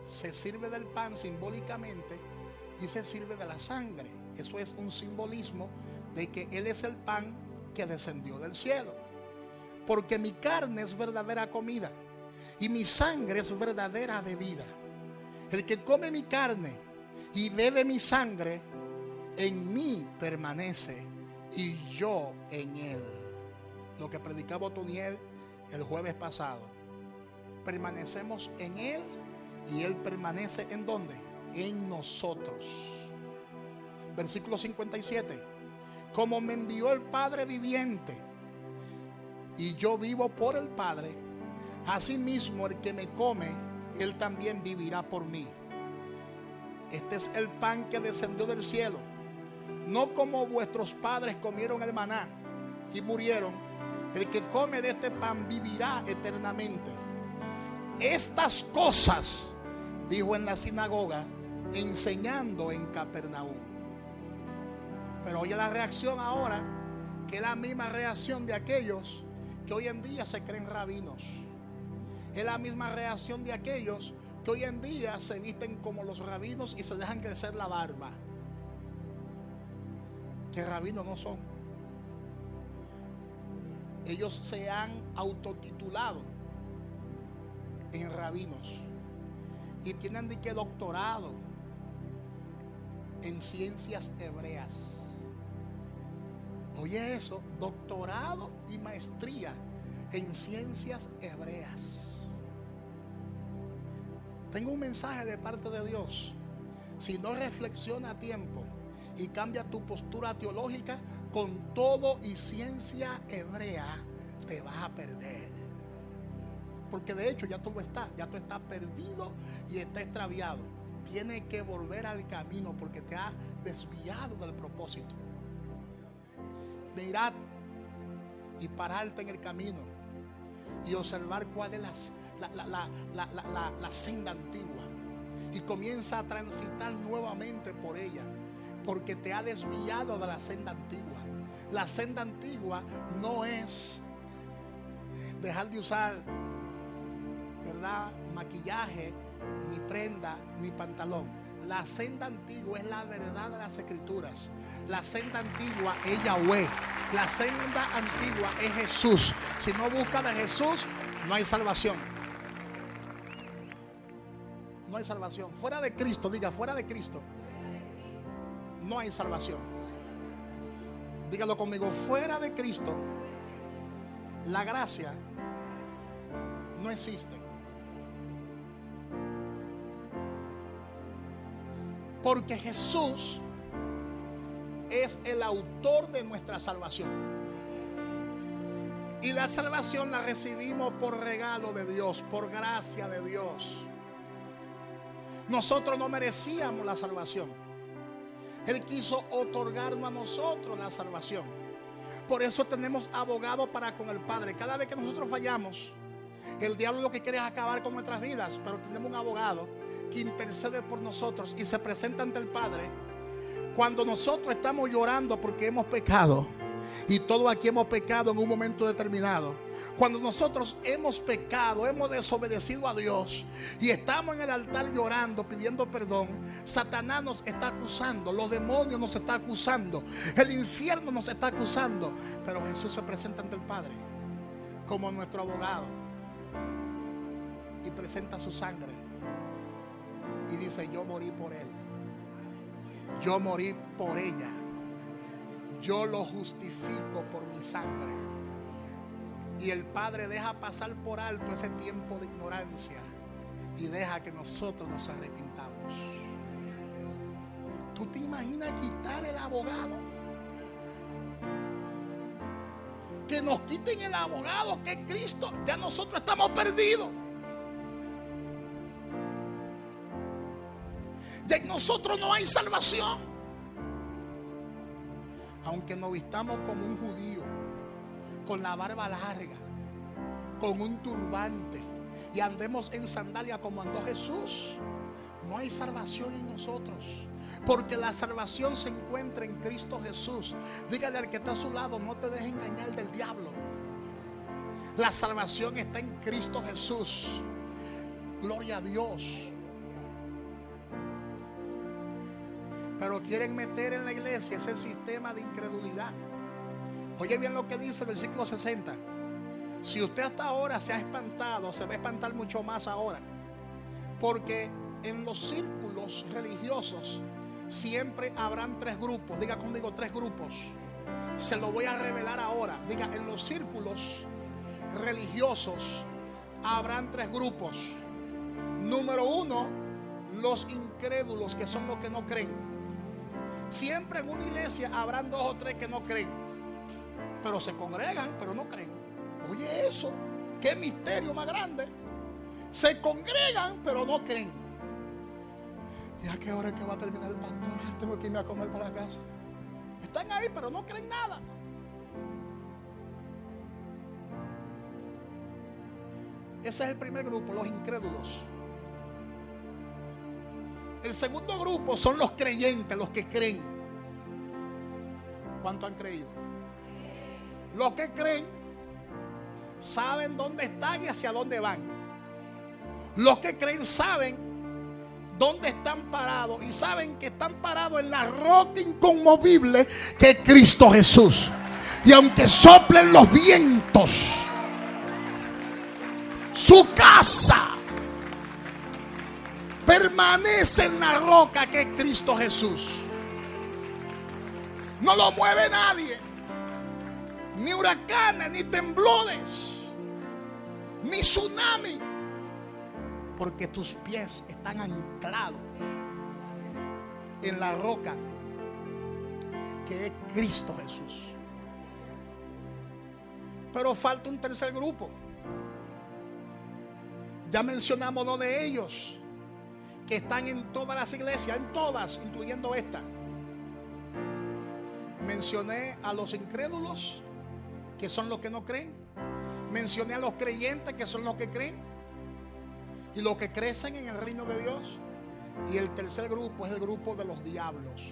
se sirve del pan simbólicamente y se sirve de la sangre. Eso es un simbolismo de que Él es el pan que descendió del cielo. Porque mi carne es verdadera comida y mi sangre es verdadera bebida. El que come mi carne y bebe mi sangre, en mí permanece y yo en él. Lo que predicaba Otoniel el jueves pasado. Permanecemos en él y él permanece ¿en dónde? En nosotros. Versículo 57. Como me envió el Padre viviente y yo vivo por el Padre, asimismo el que me come, él también vivirá por mí. Este es el pan que descendió del cielo, no como vuestros padres comieron el maná y murieron. El que come de este pan vivirá eternamente. Estas cosas dijo en la sinagoga, enseñando en Capernaum. Pero oye la reacción ahora, que es la misma reacción de aquellos que hoy en día se creen rabinos. Es la misma reacción de aquellos que hoy en día se visten como los rabinos y se dejan crecer la barba. Que rabinos no son. ellos se han autotitulado en rabinos y tienen de que doctorado en ciencias hebreas. Oye eso, doctorado y maestría en ciencias hebreas. Tengo un mensaje de parte de Dios. Si no reflexiona a tiempo y cambia tu postura teológica, con todo y ciencia hebrea te vas a perder. Porque de hecho ya tú estás perdido y está extraviado. Tienes que volver al camino porque te has desviado del propósito. Mirad y pararte en el camino y observar cuál es la senda antigua, y comienza a transitar nuevamente por ella, porque te ha desviado de la senda antigua. La senda antigua no es dejar de usar, ¿verdad?, maquillaje, ni prenda, ni pantalón. La senda antigua es la verdad de las escrituras. La senda antigua es Yahweh. La senda antigua es Jesús. Si no buscas de Jesús, no hay salvación. No hay salvación. Fuera de Cristo, diga, fuera de Cristo, no hay salvación. Dígalo conmigo, fuera de Cristo, la gracia no existe. Porque Jesús es el autor de nuestra salvación. Y la salvación la recibimos por regalo de Dios, por gracia de Dios. Nosotros no merecíamos la salvación. Él quiso otorgarnos a nosotros la salvación. Por eso tenemos abogado para con el Padre. Cada vez que nosotros fallamos, el diablo lo que quiere es acabar con nuestras vidas, pero tenemos un abogado que intercede por nosotros y se presenta ante el Padre cuando nosotros estamos llorando porque hemos pecado. Y todos aquí hemos pecado en un momento determinado. Cuando nosotros hemos pecado, hemos desobedecido a Dios y estamos en el altar llorando, pidiendo perdón, Satanás nos está acusando, los demonios nos están acusando, el infierno nos está acusando. Pero Jesús se presenta ante el Padre como nuestro abogado y presenta su sangre y dice: yo morí por él, yo morí por ella, yo lo justifico por mi sangre. Y el Padre deja pasar por alto ese tiempo de ignorancia y deja que nosotros nos arrepintamos. ¿Tú te imaginas quitar el abogado? Que nos quiten el abogado que es Cristo. Ya nosotros estamos perdidos. Ya en nosotros no hay salvación. Aunque nos vistamos como un judío, con la barba larga, con un turbante, y andemos en sandalia como andó Jesús, no hay salvación en nosotros. Porque la salvación se encuentra en Cristo Jesús. Dígale al que está a su lado: no te dejes engañar del diablo. La salvación está en Cristo Jesús. Gloria a Dios. Pero quieren meter en la iglesia ese sistema de incredulidad. Oye bien lo que dice el versículo 60. Si usted hasta ahora se ha espantado, se va a espantar mucho más ahora. Porque en los círculos religiosos siempre habrán tres grupos. Diga conmigo, tres grupos. Se lo voy a revelar ahora. Diga, en los círculos religiosos habrán tres grupos. Número uno, los incrédulos, que son los que no creen. Siempre en una iglesia habrán dos o tres que no creen, pero se congregan, pero no creen. Oye eso, qué misterio más grande. Se congregan, pero no creen. ¿Y a qué hora es que va a terminar el pastor? Tengo que irme a comer para la casa. Están ahí, pero no creen nada. Ese es el primer grupo, los incrédulos. El segundo grupo son los creyentes, los que creen. ¿Cuánto han creído? Los que creen saben dónde están y hacia dónde van. Los que creen saben dónde están parados y saben que están parados en la roca inconmovible que es Cristo Jesús. Y aunque soplen los vientos, su casa permanece en la roca que es Cristo Jesús. No lo mueve nadie. Ni huracanes, ni temblores, ni tsunami. Porque tus pies están anclados en la roca que es Cristo Jesús. Pero falta un tercer grupo. Ya mencionamos dos de ellos que están en todas las iglesias, en todas, incluyendo esta. Mencioné a los incrédulos, que son los que no creen. Mencioné a los creyentes, que son los que creen y los que crecen en el reino de Dios. Y el tercer grupo es el grupo de los diablos.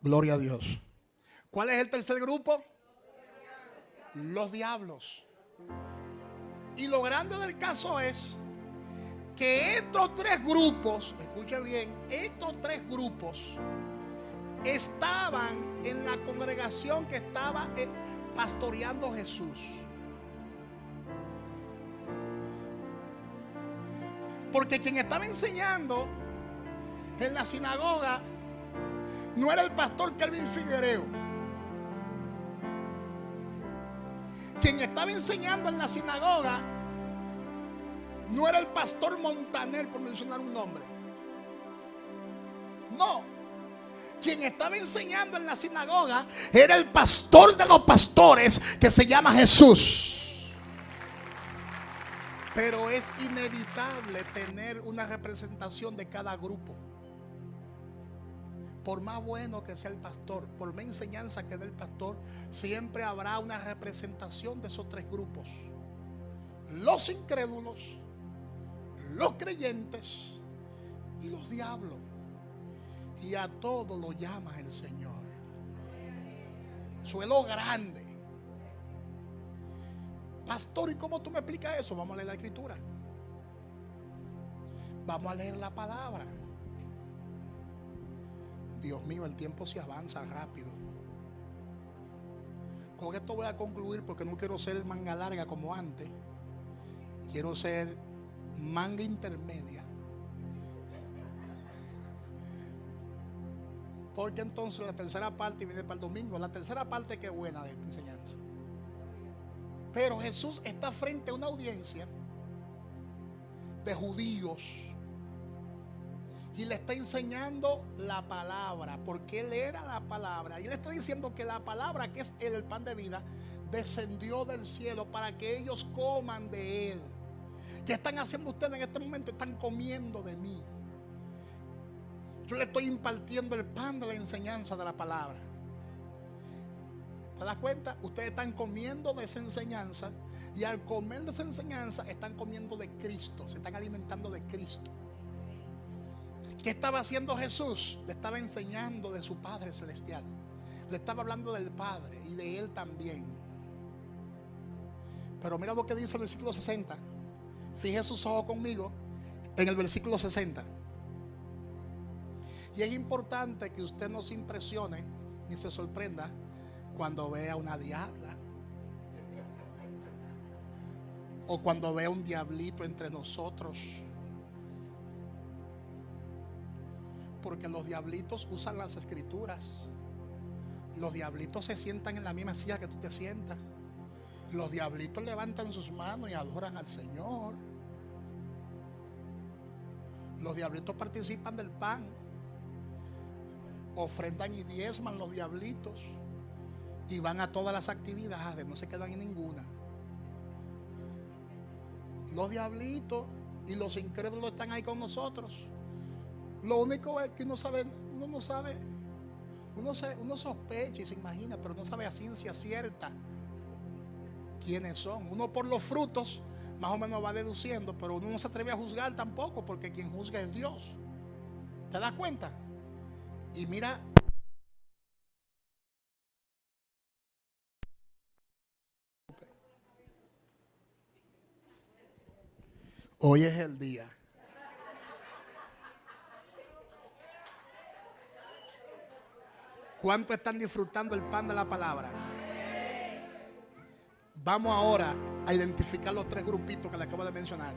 Gloria a Dios. ¿Cuál es el tercer grupo? Los diablos. Y lo grande del caso es que estos tres grupos, escuche bien, estos tres grupos estaban en la congregación que estaba pastoreando Jesús. Porque quien estaba enseñando en la sinagoga no era el pastor Kelvin Figuereo. Quien estaba enseñando en la sinagoga no era el pastor Montaner, por mencionar un nombre. No. Quien estaba enseñando en la sinagoga era el pastor de los pastores, que se llama Jesús. Pero es inevitable tener una representación de cada grupo. Por más bueno que sea el pastor, por más enseñanza que dé el pastor, siempre habrá una representación de esos tres grupos: los incrédulos, los creyentes y los diablos. Y a todos lo llama el Señor. Suelo grande. Pastor, ¿y cómo tú me explicas eso? Vamos a leer la escritura. Vamos a leer la palabra. Dios mío, el tiempo se avanza rápido. Con esto voy a concluir, porque no quiero ser manga larga como antes. Quiero ser manga intermedia. Porque entonces la tercera parte viene para el domingo. La tercera parte que es buena de esta enseñanza. Pero Jesús está frente a una audiencia de judíos y le está enseñando la palabra, porque él era la palabra. Y le está diciendo que la palabra, que es el pan de vida, descendió del cielo para que ellos coman de él. ¿Qué están haciendo ustedes en este momento? Están comiendo de mí. Yo le estoy impartiendo el pan de la enseñanza de la palabra. ¿Te das cuenta? Ustedes están comiendo de esa enseñanza, y al comer de esa enseñanza están comiendo de Cristo, se están alimentando de Cristo. ¿Qué estaba haciendo Jesús? Le estaba enseñando de su Padre Celestial. Le estaba hablando del Padre y de Él también. Pero mira lo que dice el versículo 60. Fije sus ojos conmigo en el versículo 60. Y es importante que usted no se impresione ni se sorprenda cuando vea una diabla, o cuando vea un diablito entre nosotros. Porque los diablitos usan las escrituras. Los diablitos se sientan en la misma silla que tú te sientas. Los diablitos levantan sus manos y adoran al Señor. Los diablitos participan del pan, ofrendan y diezman los diablitos, y van a todas las actividades, no se quedan en ninguna. Los diablitos y los incrédulos están ahí con nosotros. Lo único es que uno no sabe, uno sospecha y se imagina, pero no sabe a ciencia cierta quiénes son. Uno por los frutos más o menos va deduciendo, pero uno no se atreve a juzgar tampoco, porque quien juzga es Dios. ¿Te das cuenta? Y mira, hoy es el día. ¿Cuántos están disfrutando el pan de la palabra? Vamos ahora a identificar los tres grupitos que le acabo de mencionar.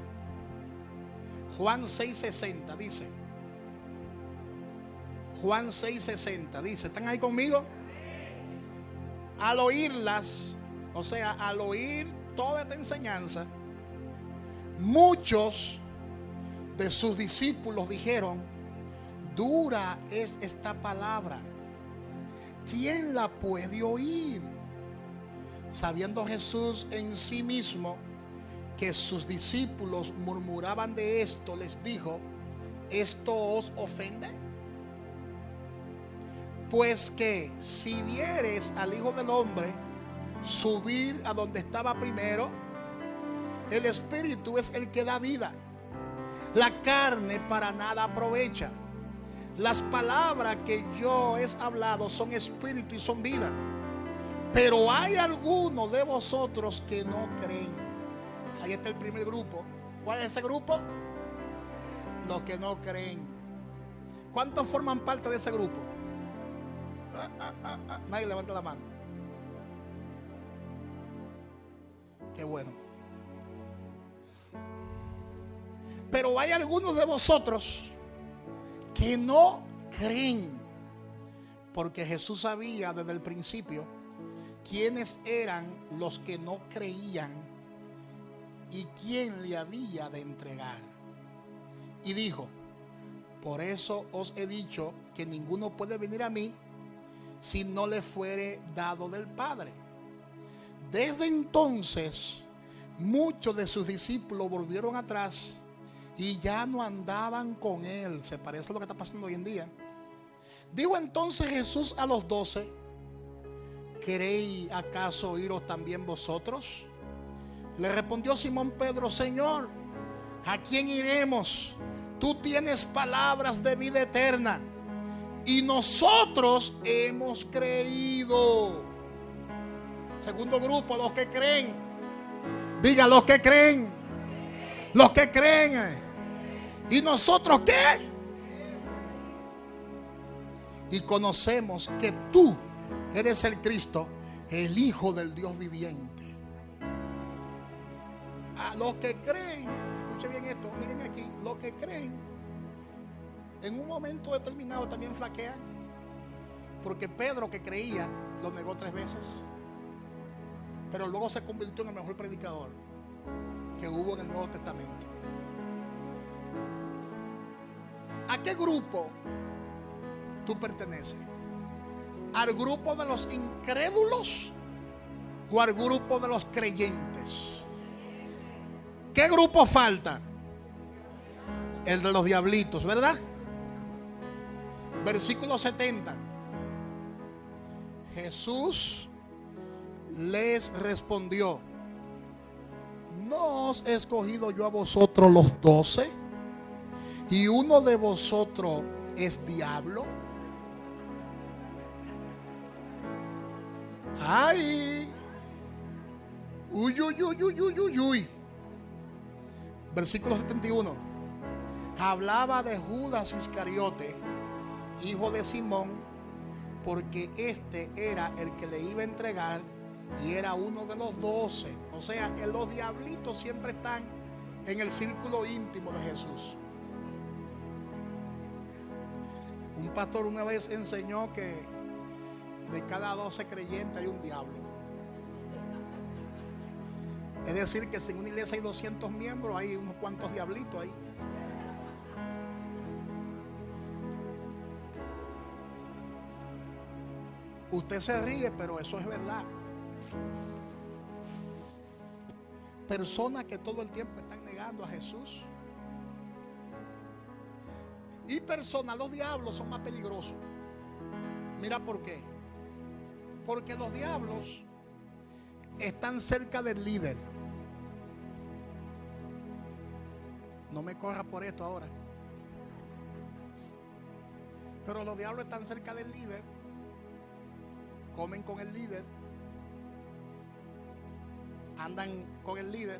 Juan 6:60 dice. Juan 6:60 dice, ¿están ahí conmigo? Al oírlas, o sea, al oír toda esta enseñanza, muchos de sus discípulos dijeron: dura es esta palabra, ¿quién la puede oír? Sabiendo Jesús en sí mismo que sus discípulos murmuraban de esto, les dijo: ¿esto os ofende? Pues que si vieres al Hijo del Hombre subir a donde estaba primero, el Espíritu es el que da vida, la carne para nada aprovecha. Las palabras que yo he hablado son espíritu y son vida. Pero hay algunos de vosotros que no creen. Ahí está el primer grupo. ¿Cuál es ese grupo? Los que no creen. ¿Cuántos forman parte de ese grupo? Nadie levanta la mano. Qué bueno. Pero hay algunos de vosotros que no creen, porque Jesús sabía desde el principio quiénes eran los que no creían y quién le había de entregar. Y dijo: por eso os he dicho que ninguno puede venir a mí si no le fuere dado del Padre. Desde entonces muchos de sus discípulos volvieron atrás y ya no andaban con él. Se parece a lo que está pasando hoy en día. Dijo entonces Jesús a los 12: ¿queréis acaso iros también vosotros? Le respondió Simón Pedro: Señor, ¿a quién iremos? Tú tienes palabras de vida eterna, y nosotros hemos creído. Segundo grupo, los que creen. Diga, los que creen. Los que creen. ¿Y nosotros qué? Y conocemos que tú eres el Cristo, el Hijo del Dios viviente. A los que creen, escuche bien esto, miren aquí, los que creen en un momento determinado también flaquean, porque Pedro, que creía, lo negó 3 veces, pero luego se convirtió en el mejor predicador que hubo en el Nuevo Testamento. ¿A qué grupo tú perteneces? ¿Al grupo de los incrédulos o al grupo de los creyentes? ¿Qué grupo falta? El de los diablitos, ¿verdad? Versículo 70. Jesús les respondió: ¿no os he escogido yo a vosotros los 12? ¿Y uno de vosotros es diablo? ¡Ay! ¡Uy, uy, uy, uy, uy, uy, uy! Versículo 71. Hablaba de Judas Iscariote, hijo de Simón, porque este era el que le iba a entregar y era uno de los 12. O sea, los diablitos siempre están en el círculo íntimo de Jesús. Un pastor una vez enseñó que de cada 12 creyentes hay un diablo. Es decir, que si en una iglesia hay 200 miembros, hay unos cuantos diablitos ahí. Usted se ríe, pero eso es verdad. Personas que todo el tiempo están negando a Jesús. Y personas, los diablos son más peligrosos. Mira por qué. Porque los diablos están cerca del líder. No me corra por esto ahora. Pero los diablos están cerca del líder. Comen con el líder. Andan con el líder.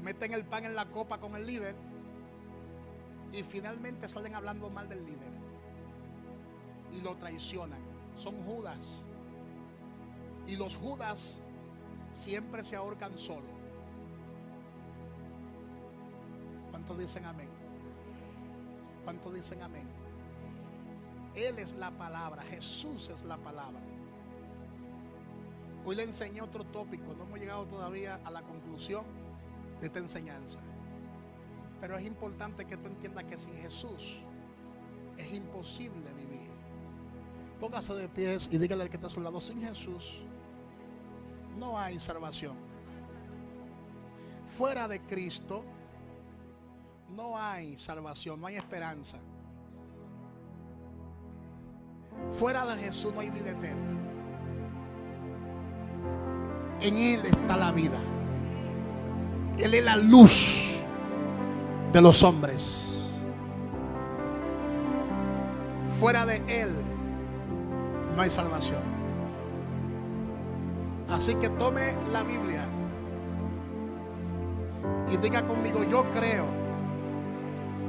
Meten el pan en la copa con el líder. Y finalmente salen hablando mal del líder. y lo traicionan. Son Judas. Y los Judas siempre se ahorcan solos. ¿Cuántos dicen amén? ¿Cuántos dicen amén? Él es la palabra, Jesús es la palabra. Hoy le enseñé otro tópico, no hemos llegado todavía a la conclusión de esta enseñanza. Pero es importante que tú entiendas que sin Jesús es imposible vivir. Póngase de pies y dígale al que está a su lado: sin Jesús no hay salvación. Fuera de Cristo no hay salvación, no hay esperanza. Fuera de Jesús no hay vida eterna. En Él está la vida. Él es la luz de los hombres. Fuera de Él no hay salvación. Así que tome la Biblia y diga conmigo: yo creo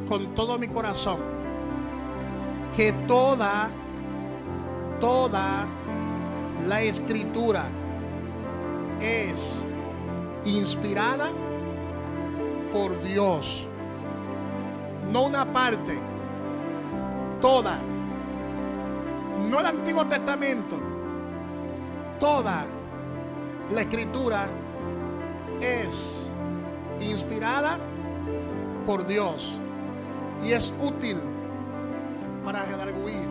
con todo mi corazón que toda la Escritura es inspirada por Dios. No una parte, toda. No el Antiguo Testamento. Toda la Escritura es inspirada por Dios y es útil para redarguir,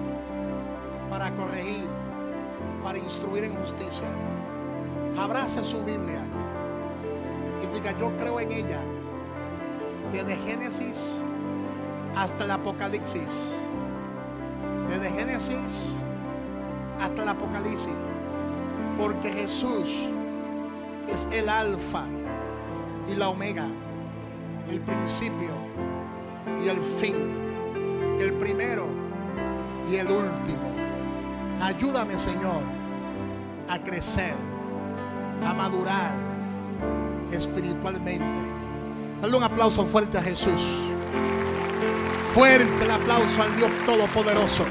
para corregir, para instruir en justicia. Abrace su Biblia y diga: yo creo en ella, desde Génesis hasta el Apocalipsis. Desde Génesis hasta el Apocalipsis. Porque Jesús es el alfa y la omega, el principio y el fin, el primero y el último. Ayúdame, Señor, a crecer, a madurar espiritualmente. Dale un aplauso fuerte a Jesús. Fuerte el aplauso al Dios Todopoderoso.